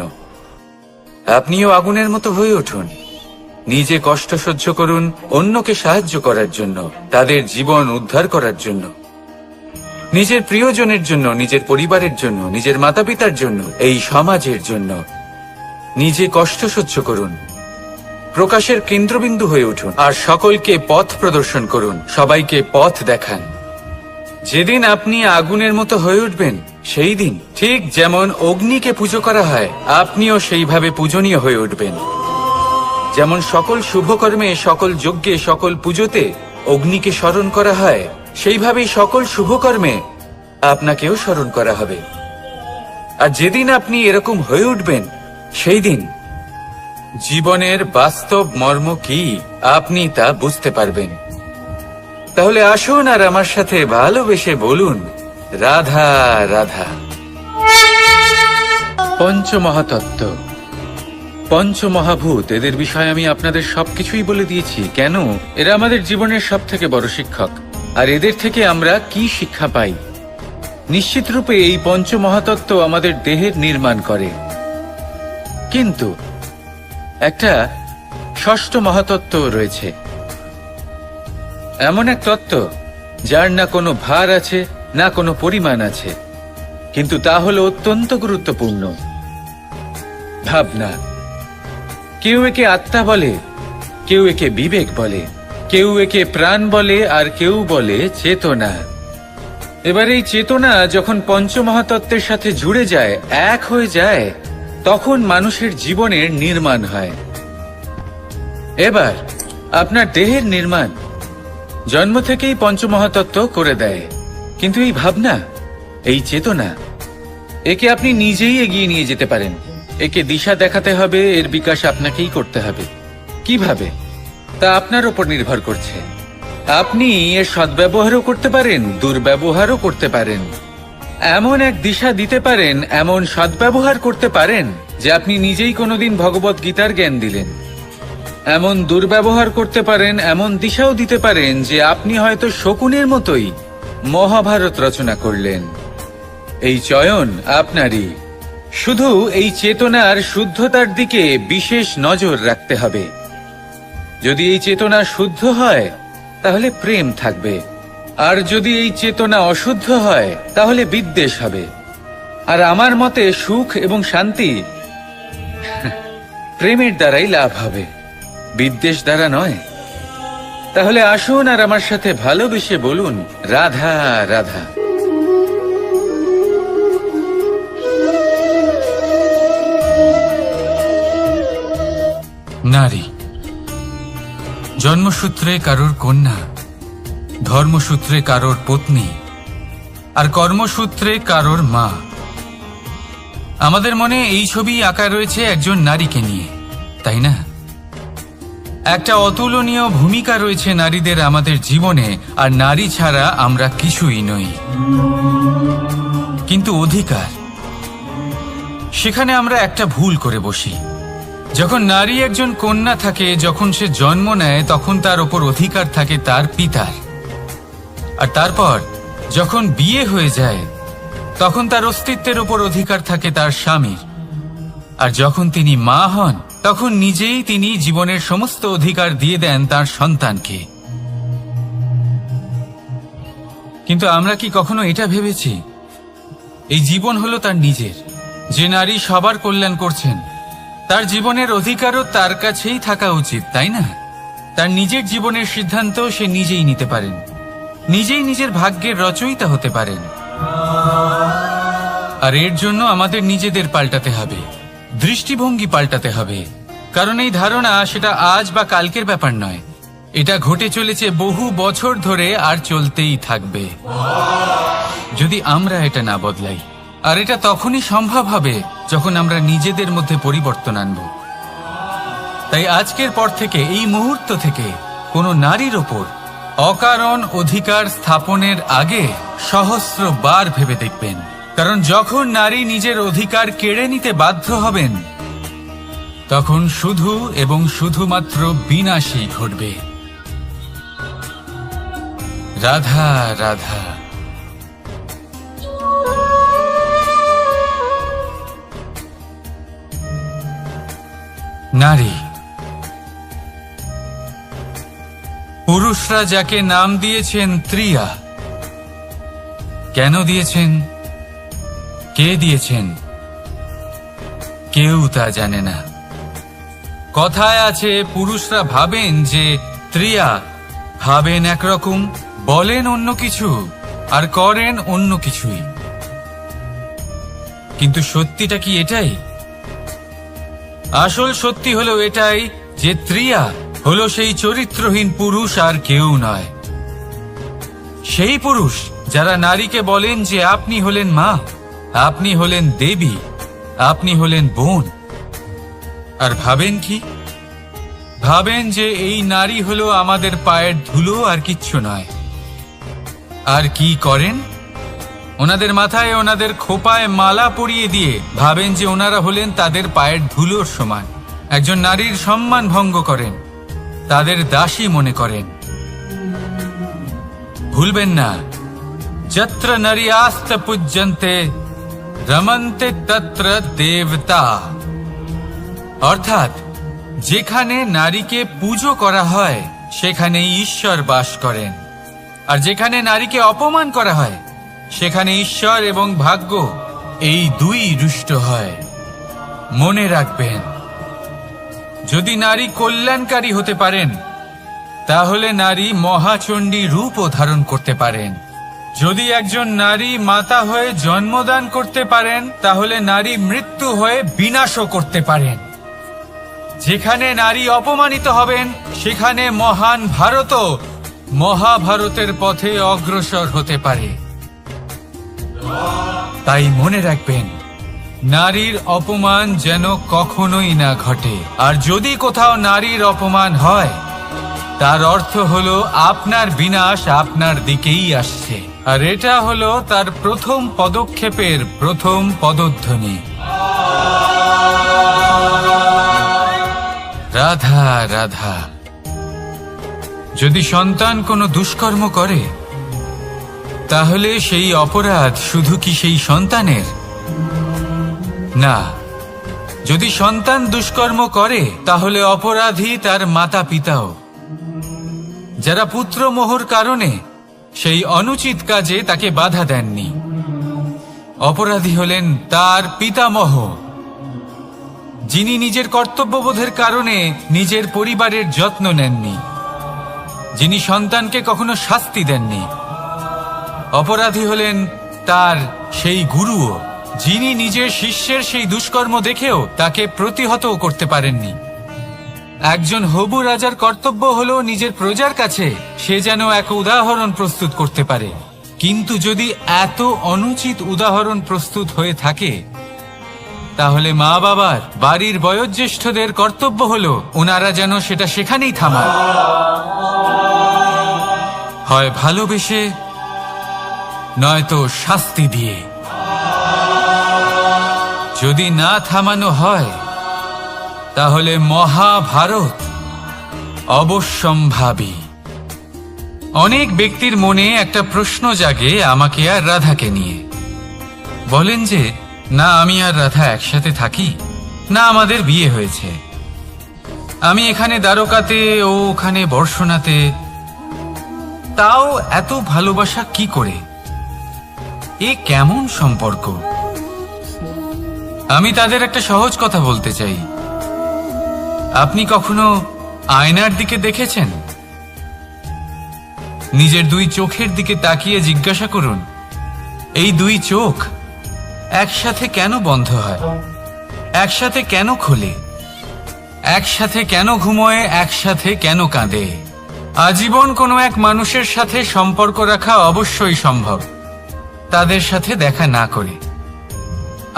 আপনিও আগুনের মতো হয়ে উঠুন, নিজে কষ্ট সহ্য করুন অন্যকে সাহায্য করার জন্য, তাদের জীবন উদ্ধার করার জন্য, নিজের প্রিয়জনের জন্য, নিজের পরিবারের জন্য, নিজের মাতা পিতার জন্য, এই সমাজের জন্য। নিজে কষ্ট সহ্য করুন, প্রকাশের কেন্দ্রবিন্দু হয়ে উঠুন, আর সকলকে পথ প্রদর্শন করুন, সবাইকে পথ দেখান। যেদিন আপনি আগুনের মতো হয়ে উঠবেন, সেই দিন ঠিক যেমন অগ্নিকে পুজো করা হয়, আপনিও সেইভাবে পূজনীয় হয়ে উঠবেন। যেমন সকল শুভকর্মে, সকল যজ্ঞে, সকল পুজোতে অগ্নিকে স্মরণ করা হয়, সেইভাবেই সকল শুভকর্মে আপনাকেও স্মরণ করা হবে। আর যেদিন আপনি এরকম হয়ে উঠবেন, সেই দিন জীবনের বাস্তব মর্ম কি আপনি তা বুঝতে পারবেন। তাহলে আসুন আর আমার সাথে ভালোবেসে বলুন, রাধা রাধা। পঞ্চমহাতত্ত্ব, পঞ্চমহাভূত, এদের বিষয়ে আমি আপনাদের সবকিছুই বলে দিয়েছি। কেন? এরা আমাদের জীবনের সব থেকে বড় শিক্ষক। আর এদের থেকে আমরা কি শিক্ষা পাই? নিশ্চিত রূপে এই পঞ্চমহাতত্ত্ব আমাদের দেহের নির্মাণ করে, কিন্তু একটা ষষ্ঠ মহাতত্ত্ব রয়েছে, এমন এক তত্ত্ব যার না কোনো ভার আছে, না কোনো পরিমাণ আছে, কিন্তু তা হলো অত্যন্ত গুরুত্বপূর্ণ, ভাবনা। কেউ একে আত্মা বলে, কেউ একে বিবেক বলে, কেউ একে প্রাণ বলে, আর কেউ বলে চেতনা। এবার এই চেতনা যখন পঞ্চমহাতত্ত্বের সাথে জুড়ে যায়, এক হয়ে যায়, তখন মানুষের জীবনের নির্মাণ হয়। এবার আপনার দেহের নির্মাণ জন্ম থেকেই পঞ্চমহাতত্ত্ব করে দেয়, কিন্তু এই ভাবনা, এই চেতনা, একে আপনি নিজেই এগিয়ে নিয়ে যেতে পারেন। একে দিশা দেখাতে হবে, এর বিকাশ আপনাকেই করতে হবে। কিভাবে? তা আপনার উপর নির্ভর করছে। আপনি এর সদ্ব্যবহারও করতে পারেন, দুর্ব্যবহারও করতে পারেন। এমন এক দিশা দিতে পারেন, এমন সদ্ব্যবহার করতে পারেন যে আপনি নিজেই কোনোদিন ভগবত গীতার জ্ঞান দিলেন। এমন দুর্ব্যবহার করতে পারেন, এমন দিশাও দিতে পারেন যে আপনি হয়তো শকুনের মতোই মহাভারত রচনা করলেন। এই চয়ন আপনারই। শুধু এই চেতনার শুদ্ধতার দিকে বিশেষ নজর রাখতে হবে। যদি এই চেতনা শুদ্ধ হয়, তাহলে প্রেম থাকবে, আর যদি এই চেতনা অশুদ্ধ হয়, তাহলে বিদ্বেষ হবে। আর আমার মতে সুখ এবং শান্তি প্রেমের দ্বারাই লাভ হবে, বিদ্বেষ দ্বারা নয়। তাহলে আসুন আর আমার সাথে ভালোবেসে বলুন, রাধা রাধা। নারী জন্মসূত্রে কারোর কন্যা, ধর্মসূত্রে কারোর পত্নী, আর কর্মসূত্রে কারোর মা। আমাদের মনে এই ছবি আঁকা রয়েছে একজন নারীকে নিয়ে, তাই না? একটা অতুলনীয় ভূমিকা রয়েছে নারীদের আমাদের জীবনে, আর নারী ছাড়া আমরা কিছুই নই। কিন্তু অধিকার, সেখানে আমরা একটা ভুল করে বসি। যখন নারী একজন কন্যা থাকে, যখন সে জন্ম নেয়, তখন তার ওপর অধিকার থাকে তার পিতার। আর তারপর যখন বিয়ে হয়ে যায়, তখন তার অস্তিত্বের ওপর অধিকার থাকে তার স্বামীর। আর যখন তিনি মা হন, তখন নিজেই তিনি জীবনের সমস্ত অধিকার দিয়ে দেন তার সন্তানকে। কিন্তু আমরা কি কখনো এটা ভেবেছি, এই জীবন হলো তার নিজের? যে নারী সবার কল্যাণ করছেন, তার জীবনের অধিকারও তার কাছেই থাকা উচিত, তাই না? তার নিজের জীবনের সিদ্ধান্ত সে নিজেই নিতে পারেন, নিজেই নিজের ভাগ্যের রচয়িতা হতে পারেন। আর এর জন্য আমাদের নিজেদের পাল্টাতে হবে, দৃষ্টিভঙ্গি পাল্টাতে হবে। কারণ এই ধারণা সেটা আজ বা কালকের ব্যাপার নয়, এটা ঘটে চলেছে বহু বছর ধরে আর চলতেই থাকবে যদি আমরা এটা না বদলাই। আর এটা তখনই সম্ভব হবে যখন আমরা নিজেদের মধ্যে পরিবর্তন আনব। তাই আজকের পর থেকে, এই মুহূর্ত থেকে কোনো নারীর ওপর অকারণ অধিকার স্থাপনের আগে সহস্রবার ভেবে দেখবেন। কারণ যখন নারী নিজের অধিকার কেড়ে নিতে বাধ্য হবেন, তখন শুধু এবং শুধুমাত্র বিনাশই ঘটবে। রাধা রাধা। নারী, পুরুষরা যাকে নাম দিয়েছেন ত্রিয়া, কেন দিয়েছেন, কে দিয়েছেন, কেউ তা জানে না। কথায় আছে, পুরুষরা ভাবেন যে ত্রিয়া, ভাবেন একরকম, বলেন অন্য কিছু, আর করেন অন্য কিছুই। কিন্তু সত্যিটা কি এটাই? আসল সত্যি হলো এটাই যে ত্রিয়া হলো সেই চরিত্রহীন পুরুষ, আর কেউ নয়। সেই পুরুষ যারা নারীকে বলেন যে আপনি হলেন মা, আপনি হলেন দেবী, আপনি হলেন বোন। আর ভাবেন কি? ভাবেন যে এই নারী হলো আমাদের পায়ের ধুলো, আর কিচ্ছু নয়। আর কি করেন? ওনাদের মাথায়, ওনাদের খোপায় মালা পরিয়ে দিয়ে ভাবেন যে ওনারা হলেন তাদের পায়ের ধুলোর সমান। একজন নারীর সম্মান ভঙ্গ করেন, তাদের দাসী মনে করেন। ভুলবেন না, যত্র নারী আস্ত পূজ্যন্তে রমন্তে তত্র দেবতা। অর্থাৎ যেখানে নারীকে পুজো করা হয় সেখানে ঈশ্বর বাস করেন, আর যেখানে নারীকে অপমান করা হয় সেখানে ঈশ্বর এবং ভাগ্য এই দুই রুষ্ট হয়। মনে রাখবেন, যদি নারী কল্যাণকারী হতে পারেন তাহলে নারী মহাচণ্ডী রূপও ধারণ করতে পারেন। যদি একজন নারী মাতা হয়ে জন্মদান করতে পারেন তাহলে নারী মৃত্যু হয়ে বিনাশও করতে পারেন। যেখানে নারী অপমানিত হবেন সেখানে মহান ভারতও মহাভারতের পথে অগ্রসর হতে পারে। তাই মনে রাখবেন, নারীর অপমান যেন কখনোই না ঘটে। আর যদি কোথাও নারীর অপমান হয় তার অর্থ হলো আপনার বিনাশ আপনার দিকেই আসছে। আর এটা হলো তার প্রথম পদক্ষেপের প্রথম পদধ্বনি। রাধা রাধা। যদি সন্তান কোনো দুষ্কর্ম করে তাহলে সেই অপরাধ শুধু কি সেই সন্তানের? না, যদি সন্তান দুষ্কর্ম করে তাহলে অপরাধী তার মাতা পিতাও, যারা পুত্রমোহর কারণে সেই অনুচিত কাজে তাকে বাধা দেননি। অপরাধী হলেন তার পিতামহ, যিনি নিজের কর্তব্যবোধের কারণে নিজের পরিবারের যত্ন নেননি, যিনি সন্তানকে কখনো শাস্তি দেননি। অপরাধী হলেন তার সেই গুরুও, যিনি নিজের শিষ্যের সেই দুষ্কর্ম দেখেও তাকে প্রতিহতও করতে পারেননি। একজন হবু রাজার কর্তব্য হলো নিজের প্রজার কাছে সে যেন এক উদাহরণ প্রস্তুত করতে পারে। কিন্তু যদি এত অনুচিত উদাহরণ প্রস্তুত হয়ে থাকে তাহলে মা বাবার, বাড়ির বয়োজ্যেষ্ঠদের কর্তব্য হলো ওনারা যেন সেটা সেখানেই থামান, হয় ভালোবেসে নয়তো শাস্তি দিয়ে। যদি না থামানো হয় তাহলে মহাভারত অবশ্যম্ভাবী। অনেক ব্যক্তির মনে একটা প্রশ্ন জাগে আমাকে আর রাধাকে নিয়ে। বলেন যে না আমি আর রাধা একসাথে থাকি, না আমাদের বিয়ে হয়েছে, আমি এখানে দ্বারকাতে ও ওখানে বর্ষণাতে, তাও এত ভালোবাসা কি করে? এ কেমন সম্পর্ক? আমি তাদের একটা সহজ কথা বলতে চাই। আপনি কখনো আয়নার দিকে দেখেছেন? নিজের দুই চোখের দিকে তাকিয়ে জিজ্ঞাসা করুন, এই দুই চোখ একসাথে কেন বন্ধ হয়, একসাথে কেন খোলে, একসাথে কেন ঘুমোয়, একসাথে কেন কাঁদে? আজীবন কোনো এক মানুষের সাথে সম্পর্ক রাখা অবশ্যই সম্ভব, তাদের সাথে দেখা না করে।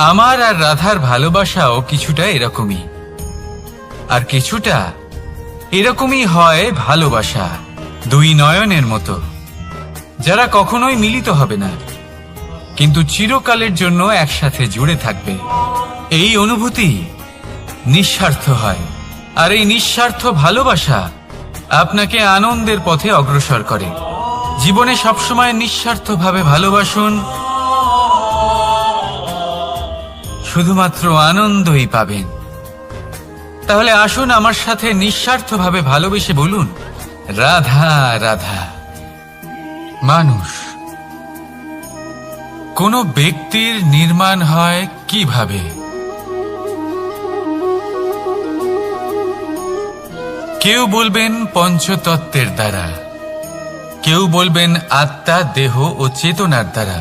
আমার আর রাধার ভালোবাসাও কিছুটা এরকমই, আর কিছুটা এরকমই হয় ভালোবাসা, দুই নয়নের মতো, যারা কখনোই মিলিত হবে না, কিন্তু চিরকালের জন্য একসাথে জুড়ে থাকবে। এই অনুভূতি নিঃস্বার্থ হয়, আর এই নিঃস্বার্থ ভালোবাসা আপনাকে আনন্দের পথে অগ্রসর করে। জীবনে সবসময় নিঃস্বার্থভাবে ভালোবাসুন, শুধুমাত্র আনন্দই পাবেন। তাহলে আসুন আমার সাথে নিঃস্বার্থভাবে ভালোবেসে বলুন, রাধা রাধা। মানুষ, কোনো ব্যক্তির নির্মাণ হয় কিভাবে? কেউ বলবেন পঞ্চতত্ত্বের দ্বারা, কেউ বলবেন আত্মা, দেহ ও চেতনার দ্বারা,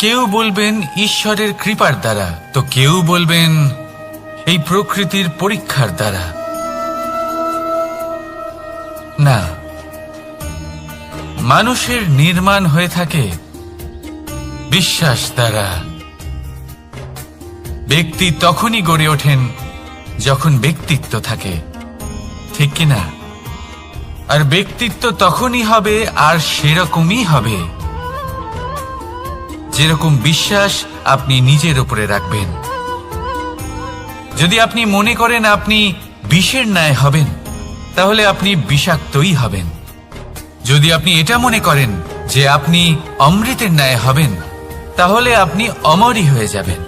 কেউ বলবেন ঈশ্বরের কৃপার দ্বারা, তো কেউ বলবেন এই প্রকৃতির পরীক্ষার দ্বারা। না, মানুষের নির্মাণ হয়ে থাকে বিশ্বাস দ্বারা। ব্যক্তি তখনই গড়ে ওঠেন যখন ব্যক্তিত্ব থাকে, ঠিক কিনা? আর ব্যক্তিত্ব তখনই হবে, আর সেরকমই হবে যেরকম বিশ্বাস আপনি নিজের উপরে রাখবেন। যদি আপনি মনে করেন আপনি বিষের ন্যায় হবেন, তাহলে আপনি বিষাক্তই হবেন। যদি আপনি এটা মনে করেন যে আপনি অমৃতের ন্যায় হবেন, তাহলে আপনি অমরই হয়ে যাবেন।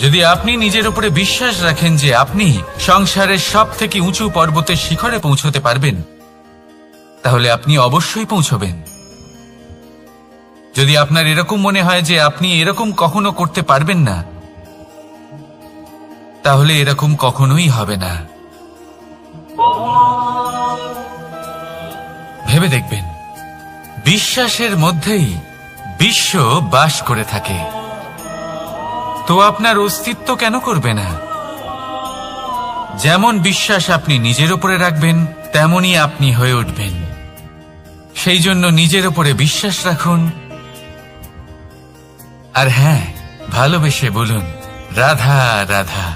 যদি আপনি নিজের উপরে বিশ্বাস রাখেন যে আপনি সংসারের সব থেকে উঁচু পর্বতের শিখরে পৌঁছতে পারবেন, তাহলে আপনি অবশ্যই পৌঁছবেন। যদি আপনার এরকম মনে হয় যে আপনি এরকম কখনো করতে পারবেন না, তাহলে এরকম কখনোই হবে না। ভেবে দেখবেন, বিশ্বাসের মধ্যেই বিশ্ব বাস করে থাকে, তো আপনার অস্তিত্ব কেন করবে না? যেমন বিশ্বাস আপনি নিজের উপরে রাখবেন, তেমনই আপনি হয়ে উঠবেন। সেই জন্য নিজের উপরে বিশ্বাস রাখুন, আর হ্যাঁ, ভালোবেসে বলুন, রাধা রাধা।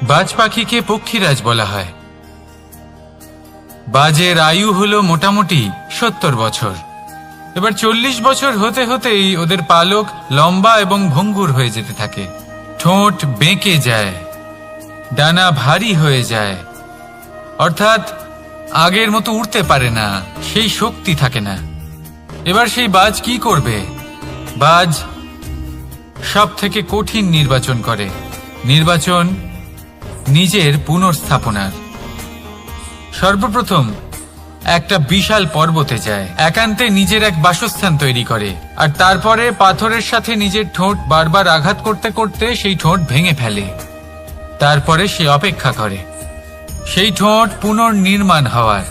বাজ পাখিকে পক্ষীরাজ বলা হয়। বাজের আয়ু হলো মোটামুটি 70 বছর। এবার 40 বছর হতে হতেই ওদের পালক লম্বা এবং ভঙ্গুর হয়ে যেতে থাকে, ঠোঁট বেঁকে যায়, ডানা ভারী হয়ে যায়, অর্থাৎ আগের মতো উড়তে পারে না, সেই শক্তি থাকে না। এবার সেই বাজ কি করবে? বাজ সব থেকে কঠিন নির্বাচন করে, নির্বাচন নিজের পুনর্স্থাপনার। সর্বপ্রথম একটা বিশাল পর্বতে যায়, একান্তে নিজের এক বাসস্থান তৈরি করে, আর তারপরে পাথরের সাথে নিজের ঠোঁট বারবার আঘাত করতে করতে সেই ঠোঁট ভেঙে ফেলে। তারপরে সে অপেক্ষা করে সেই ঠোঁট পুনর্নির্মাণ হওয়ার।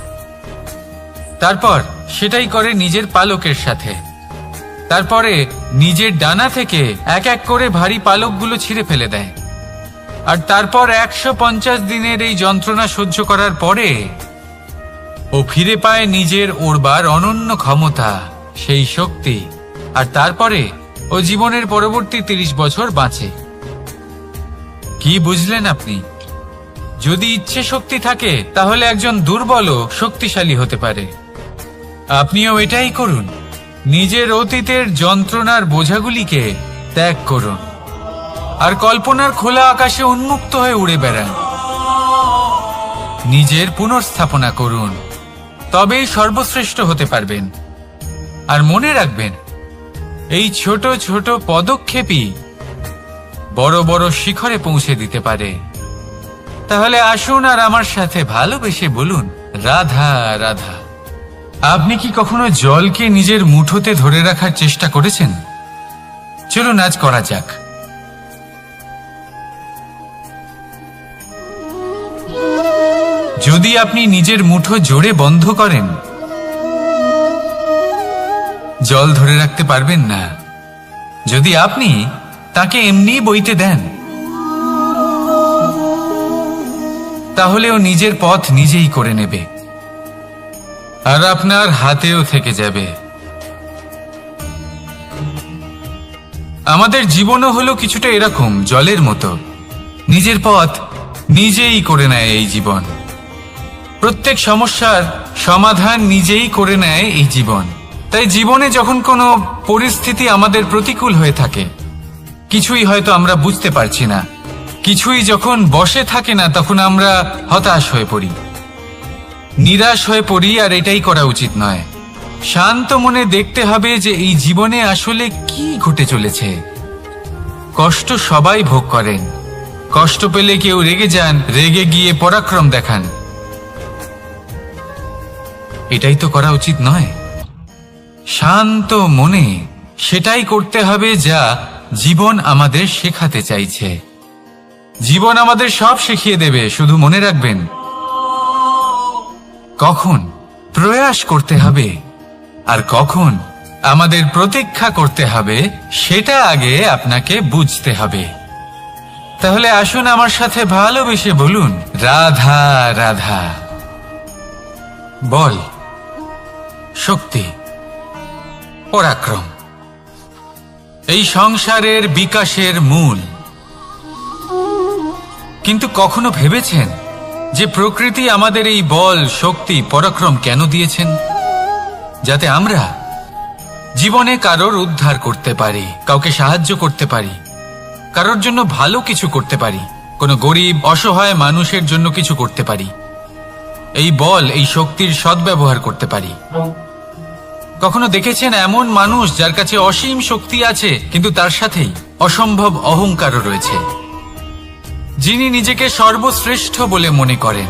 তারপর সেটাই করে নিজের পালকের সাথে। তারপরে নিজের ডানা থেকে এক এক করে ভারী পালকগুলো ছিঁড়ে ফেলে দেয়। আর তারপর 150 দিনের এই যন্ত্রণা সহ্য করার পরে ও ফিরে পায় নিজের ওড়বার অনন্য ক্ষমতা, সেই শক্তি। আর তারপরে ও জীবনের পরবর্তী 30 বছর বাঁচে। কি বুঝলেন আপনি? যদি ইচ্ছে শক্তি থাকে, তাহলে একজন দুর্বলও শক্তিশালী হতে পারে। আপনিও এটাই করুন, নিজের অতীতের যন্ত্রণার বোঝাগুলিকে ত্যাগ করুন, আর কল্পনার খোলা আকাশে উন্মুক্ত হয়ে উড়ে বেড়ান। নিজের পুনর্স্থাপনা করুন, তবেই সর্বশ্রেষ্ঠ হতে পারবেন। আর মনে রাখবেন, এই ছোট ছোট পদক্ষেপই বড় বড় শিখরে পৌঁছে দিতে পারে। তাহলে আসুন আর আমার সাথে ভালোবেসে বলুন, রাধা রাধা। আপনি কি কখনো জলকে নিজের মুঠোতে ধরে রাখার চেষ্টা করেছেন? চলুন আজ করা যাক। যদি আপনি নিজের মুঠো জোরে বন্ধ করেন, জল ধরে রাখতে পারবেন না। যদি আপনি তাকে এমনি বইতে দেন, তাহলে ও নিজের পথ নিজেই করে নেবে আর আপনার হাতেও থেকে যাবে। আমাদের জীবনও হলো কিছুটা এরকম, জলের মতো। নিজের পথ নিজেই করে নেয় এই জীবন। প্রত্যেক সমস্যার সমাধান নিজেই করে নেয় এই জীবন। তাই জীবনে যখন কোনো পরিস্থিতি আমাদের প্রতিকূল হয়ে থাকে, কিছুই হয়তো আমরা বুঝতে পারছি না, কিছুই যখন বসে থাকে না, তখন আমরা হতাশ হয়ে পড়ি, নিরাশ হয়ে পড়ি। আর এটাই করা উচিত নয়। শান্ত মনে দেখতে হবে যে এই জীবনে আসলে কি ঘটে চলেছে। কষ্ট সবাই ভোগ করেন। কষ্ট পেলে কেউ রেগে যান, রেগে গিয়ে পরাক্রম দেখান। এটাই তো করা উচিত নয়। শান্ত মনে সেটাই করতে হবে যা জীবন আমাদের শেখাতে চাইছে। জীবন আমাদের সব শিখিয়ে দেবে, শুধু মনে রাখবেন কখন প্রয়াস করতে হবে আর কখন আমাদের প্রতীক্ষা করতে হবে, সেটা আগে আপনাকে বুঝতে হবে। তাহলে আসুন আমার সাথে ভালোবেসে বলুন, রাধা রাধা। বল, শক্তি, পরাক্রম এই সংসারের বিকাশের মূল। কিন্তু কখনো ভেবেছেন যে প্রকৃতি আমাদের এই বল, শক্তি, পরাক্রম কেন দিয়েছেন? যাতে আমরা জীবনে কারোর উদ্ধার করতে পারি, কাউকে সাহায্য করতে পারি, কারোর জন্য ভালো কিছু করতে পারি, কোনো গরিব অসহায় মানুষের জন্য কিছু করতে পারি। এই বল, এই শক্তির সদ্ব্যবহার করতে পারি। কখনো দেখেছেন এমন মানুষ যার কাছে অসীম শক্তি আছে, কিন্তু তার সাথেই অসম্ভব অহংকারও রয়েছে? যিনি নিজেকে সর্বশ্রেষ্ঠ বলে মনে করেন,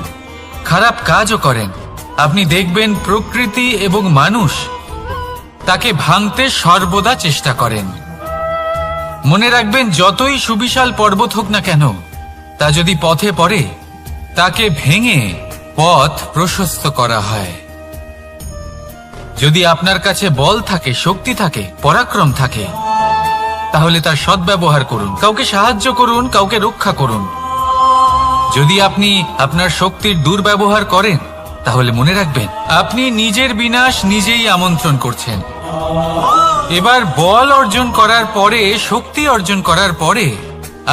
খারাপ কাজও করেন। আপনি দেখবেন প্রকৃতি এবং মানুষ তাকে ভাঙতে সর্বদা চেষ্টা করেন। মনে রাখবেন, যতই সুবিশাল পর্বত হোক না কেন, তা যদি পথে পড়ে, তাকে ভেঙে পথ প্রশস্ত করা হয়। যদি আপনার কাছে বল থাকে, শক্তি থাকে, পরাক্রম থাকে, তাহলে তার সদ্ব্যবহার করুন, কাউকে সাহায্য করুন, কাউকে রক্ষা করুন। যদি আপনি আপনার শক্তির দুর্ব্যবহার করেন, তাহলে মনে রাখবেন আপনি নিজের বিনাশ নিজেই আমন্ত্রণ করছেন। এবার বল অর্জন করার পরে, শক্তি অর্জন করার পরে,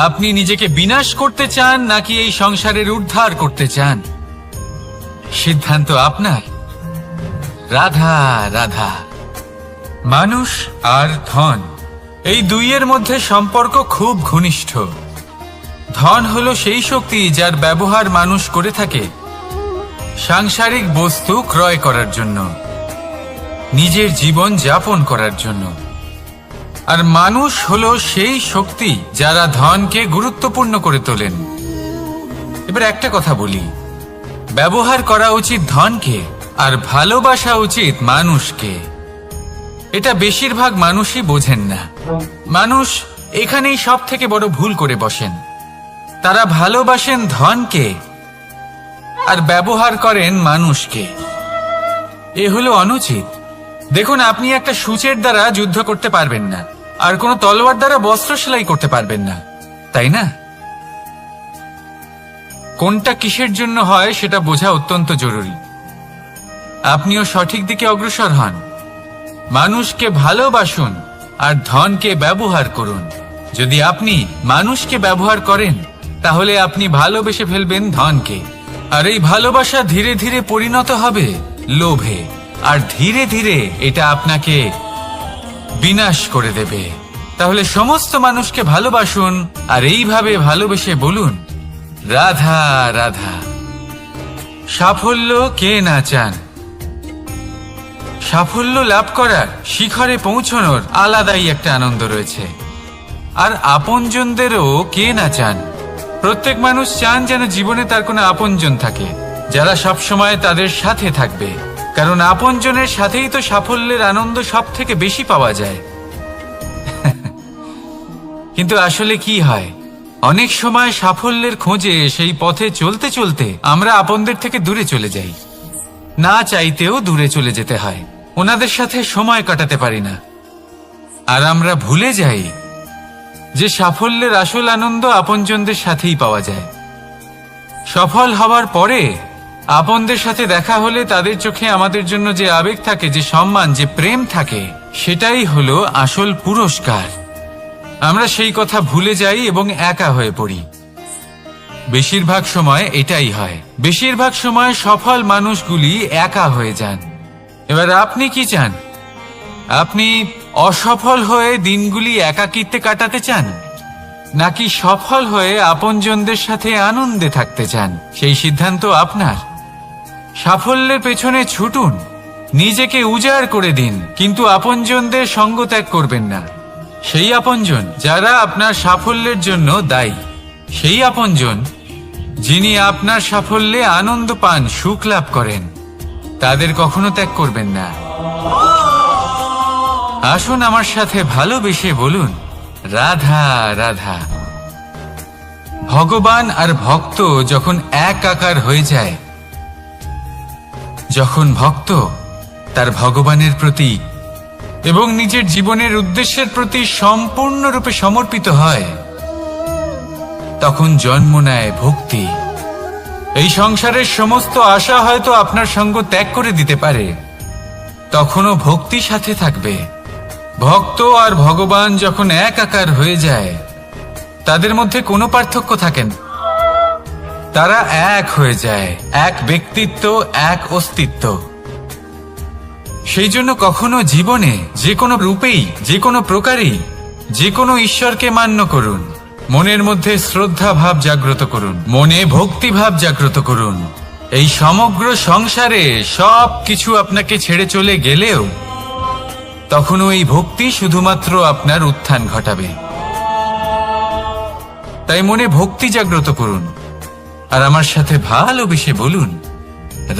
আপনি নিজেকে বিনাশ করতে চান নাকি এই সংসারের উদ্ধার করতে চান? সিদ্ধান্ত আপনার। রাধা রাধা। মানুষ আর ধন, এই দুইয়ের মধ্যে সম্পর্ক খুব ঘনিষ্ঠ। ধন হলো সেই শক্তি যার ব্যবহার মানুষ করে থাকে সাংসারিক বস্তু ক্রয় করার জন্য, নিজের জীবন যাপন করার জন্য। আর মানুষ হলো সেই শক্তি যারা ধনকে গুরুত্বপূর্ণ করে তোলেন। এবার একটা কথা বলি, ব্যবহার করা উচিত ধনকে আর ভালোবাসা উচিত মানুষকে। এটা বেশিরভাগ মানুষই বোঝেন না। মানুষ এখানেই সব থেকে বড় ভুল করে বসেন। তারা ভালোবাসেন ধনকে আর ব্যবহার করেন মানুষকে। এ হলো অনুচিত। দেখুন, আপনি একটা সূচের দ্বারা যুদ্ধ করতে পারবেন না, আর কোনো তলোয়ার দ্বারা বস্ত্র সেলাই করতে পারবেন না, তাই না? কোনটা কিসের জন্য হয় সেটা বোঝা অত্যন্ত জরুরি। আপনিও সঠিক দিকে অগ্রসর হন। মানুষকে ভালোবাসুন আর ধনকে ব্যবহার করুন। যদি আপনি মানুষকে ব্যবহার করেন, তাহলে আপনি ভালোবেসে ফেলবেন ধনকে, আর এই ভালোবাসা ধীরে ধীরে পরিণত হবে লোভে, আর ধীরে ধীরে এটা আপনাকে বিনাশ করে দেবে। তাহলে সমস্ত মানুষকে ভালোবাসুন আর এইভাবে ভালোবেসে বলুন, রাধা রাধা। সাফল্য কে না চান? সাফল্য লাভ করার, শিখরে পৌঁছানোর আলাদাই একটা আনন্দ রয়েছে। আর আপনজনদেরও কে না চান? প্রত্যেক মানুষ চান যেন জীবনে তার কোনো আপনজন থাকে, যারা সবসময় তাদের সাথে থাকবে। কারণ আপনজনের সাথেই তো সাফল্যের আনন্দ সব থেকে বেশি পাওয়া যায়। কিন্তু আসলে কি হয়, অনেক সময় সাফল্যের খোঁজে সেই পথে চলতে চলতে আমরা আপনদের থেকে দূরে চলে যাই। না চাইতেও দূরে চলে যেতে হয়, ওনাদের সাথে সময় কাটাতে পারি না। আর আমরা ভুলে যাই যে সাফল্যের আসল আনন্দ আপনজনদের সাথেই পাওয়া যায়। সফল হওয়ার পরে আপনদের সাথে দেখা হলে তাদের চোখে আমাদের জন্য যে আবেগ থাকে, যে সম্মান, যে প্রেম থাকে, সেটাই হলো আসল পুরস্কার। আমরা সেই কথা ভুলে যাই এবং একা হয়ে পড়ি। বেশিরভাগ সময় এটাই হয়। বেশিরভাগ সময় সফল মানুষগুলি একা হয়ে যান। এবার আপনি কি চান? আপনি অসফল হয়ে দিনগুলি একাকিত্বে কাটাতে চান, নাকি সফল হয়ে আপনজনদের সাথে আনন্দে থাকতে চান? সেই সিদ্ধান্ত আপনার। সাফল্যের পেছনে ছুটুন, নিজেকে উজাড় করে দিন, কিন্তু আপনজনদের সঙ্গ ত্যাগ করবেন না। সেই আপনজন যারা আপনার সাফল্যের জন্য দায়ী, সেই আপনজন যিনি আপনার সাফল্যে আনন্দ পান, সুখ লাভ করেন, তাদের কখনো ত্যাগ করবেন না। আসুন আমার সাথে ভালোবেসে বলুন, রাধা রাধা। ভগবান আর ভক্ত যখন একাকার হয়ে যায়, যখন ভক্ত তার ভগবানের প্রতি এবং নিজের জীবনের উদ্দেশ্যের প্রতি সম্পূর্ণরূপে সমর্পিত হয়, তখন জন্ম নেয় ভক্তি। এই সংসারের সমস্ত আশা হয়তো আপনার সঙ্গ ত্যাগ করে দিতে পারে, তখনও ভক্তি সাথে থাকবে। ভক্ত আর ভগবান যখন একাকার হয়ে যায়, তাদের মধ্যে কোনো পার্থক্য থাকে না। তারা এক হয়ে যায়, এক ব্যক্তিত্ব, এক অস্তিত্ব। সেই জন্য কখনো জীবনে যে কোনো রূপেই, যে কোনো প্রকারেই, যে কোনো ঈশ্বরকে মান্য করুন। মনের মধ্যে শ্রদ্ধা ভাব জাগ্রত করুন, মনে ভক্তি ভাব জাগ্রত করুন। এই সমগ্র সংসারে সব কিছু আপনাকে ছেড়ে চলে গেলেও তখনও এই ভক্তি শুধুমাত্র আপনার উত্থান ঘটাবে। তাই মনে ভক্তি জাগ্রত করুন আর আমার সাথে ভালোবেসে বলুন,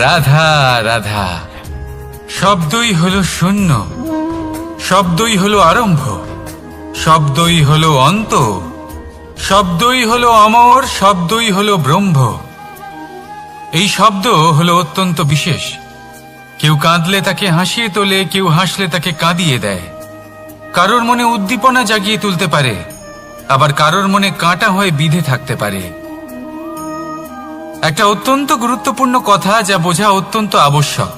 রাধা রাধা। শব্দই হলো শূন্য, শব্দই হলো আরম্ভ, শব্দই হলো অন্ত, শব্দই হলো অমর, শব্দই হলো ব্রহ্ম। এই শব্দ হলো অত্যন্ত বিশেষ। কেউ কাঁদলে তাকে হাসিয়ে তোলে, কেউ হাসলে তাকে কাঁদিয়ে দেয়। কারোর মনে উদ্দীপনা জাগিয়ে তুলতে পারে, আবার কারোর মনে কাঁটা হয়ে বিঁধে থাকতে পারে। একটা অত্যন্ত গুরুত্বপূর্ণ কথা যা বোঝা অত্যন্ত আবশ্যক।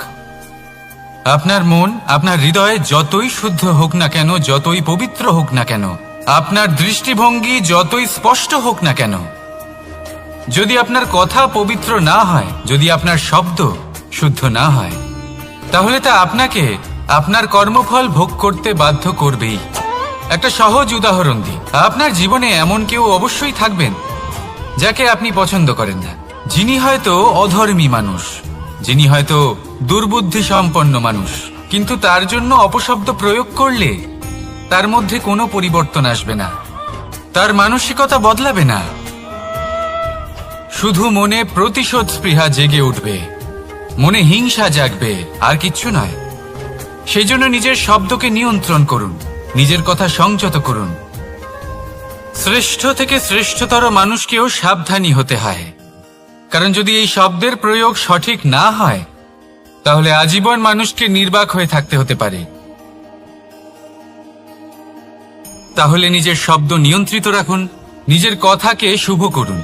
আপনার মন, আপনার হৃদয় যতই শুদ্ধ হোক না কেন, যতই পবিত্র হোক না কেন, আপনার দৃষ্টিভঙ্গি যতই স্পষ্ট হোক না কেন, যদি আপনার কথা পবিত্র না হয়, যদি আপনার শব্দ শুদ্ধ না হয়, তাহলে তা আপনাকে আপনার কর্মফল ভোগ করতে বাধ্য করবেই। একটা সহজ উদাহরণ দিই। আপনার জীবনে এমন কেউ অবশ্যই থাকবেন যাকে আপনি পছন্দ করেন না, যিনি হয়তো অধর্মী মানুষ, যিনি হয়তো দুর্বুদ্ধি সম্পন্ন মানুষ, কিন্তু তার জন্য অপশব্দ প্রয়োগ করলে তার মধ্যে কোনো পরিবর্তন আসবে না, তার মানসিকতা বদলাবে না, শুধু মনে প্রতিশোধ স্পৃহা জেগে উঠবে, মনে হিংসা জাগবে, আর কিচ্ছু নয়। সেই জন্য নিজের শব্দকে নিয়ন্ত্রণ করুন, নিজের কথা সংযত করুন। শ্রেষ্ঠ থেকে শ্রেষ্ঠতর মানুষকেও সাবধানী হতে হয়, কারণ যদি এই শব্দের প্রয়োগ সঠিক না হয়, তাহলে আজীবন মানুষকে নির্বাক হয়ে থাকতে হতে পারে। তাহলে নিজের শব্দ নিয়ন্ত্রিত রাখুন, নিজের কথাকে শুভ করুন,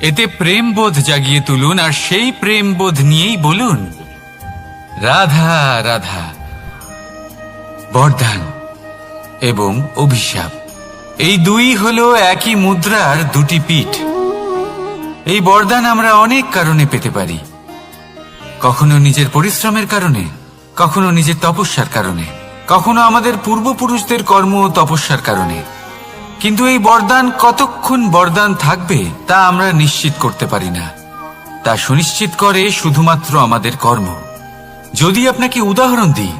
এতে প্রেমবোধ জাগিয়ে তুলুন, আর সেই প্রেমবোধ নিয়েই বলুন, রাধা রাধা। বরদান এবং অভিশাপ, এই দুই হলো একই মুদ্রার দুটি পিঠ। এই বরদান আমরা অনেক কারণে পেতে পারি। কখনো নিজের পরিশ্রমের কারণে, কখনো নিজের তপস্যার কারণে, কখনো আমাদের পূর্বপুরুষদের কর্ম ও তপস্যার কারণে। কিন্তু এই বরদান কতক্ষণ বরদান থাকবে তা আমরা নিশ্চিত করতে পারি না। তা সুনিশ্চিত করে শুধুমাত্র আমাদের কর্ম। যদি আপনাকে উদাহরণ দিই,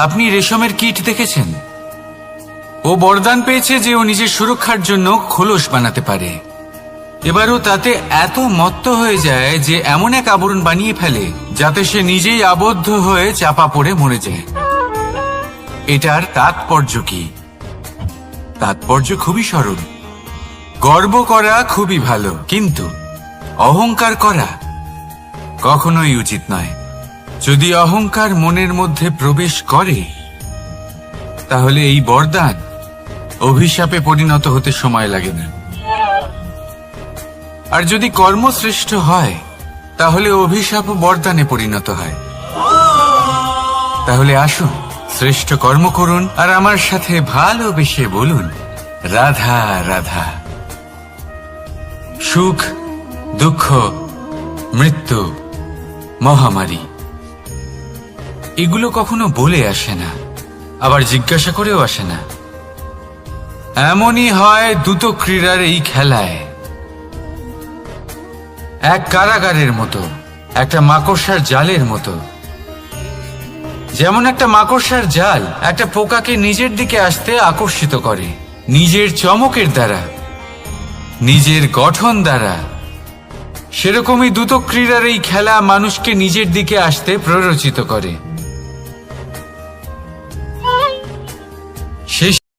আপনি রেশমের কীট দেখেছেন? ও বরদান পেয়েছে যে ও নিজের সুরক্ষার জন্য খোলস বানাতে পারে। এবারও তাতে এত মত্ত হয়ে যায় যে এমন এক আবরণ বানিয়ে ফেলে যাতে সে নিজেই আবদ্ধ হয়ে চাপা পড়ে মরে যায়। এটার তাৎপর্য কি? তাৎপর্য খুবই সরল। গর্ব করা খুবই ভালো, কিন্তু অহংকার করা কখনোই উচিত নয়। যদি অহংকার মনের মধ্যে প্রবেশ করে, তাহলে এই বরদান অভিশাপে পরিণত হতে সময় লাগে না। আর যদি কর্ম শ্রেষ্ঠ হয় তাহলে অভিশাপ বরদানে পরিণত হয়। তাহলে আসুন, শ্রেষ্ঠ কর্ম করুন আর আমার সাথে ভালোবেসে বলুন, রাধা রাধা। সুখ, দুঃখ, মৃত্যু, মহামারী এগুলো কখনো বলে আসে না, আবার জিজ্ঞাসা করেও আসে না। এমনই হয় দ্রুত ক্রীড়ার এই খেলায়। এক কারাগারের মতো, একটা মাকড়সার জালের মতো। যেমন একটা মাকড়সার জাল একটা পোকাকে নিজের দিকে আসতে আকর্ষিত করে নিজের চমকের দ্বারা, নিজের গঠন দ্বারা, সেরকমই দ্রুত ক্রীড়ার এই খেলা মানুষকে নিজের দিকে আসতে প্ররোচিত করে।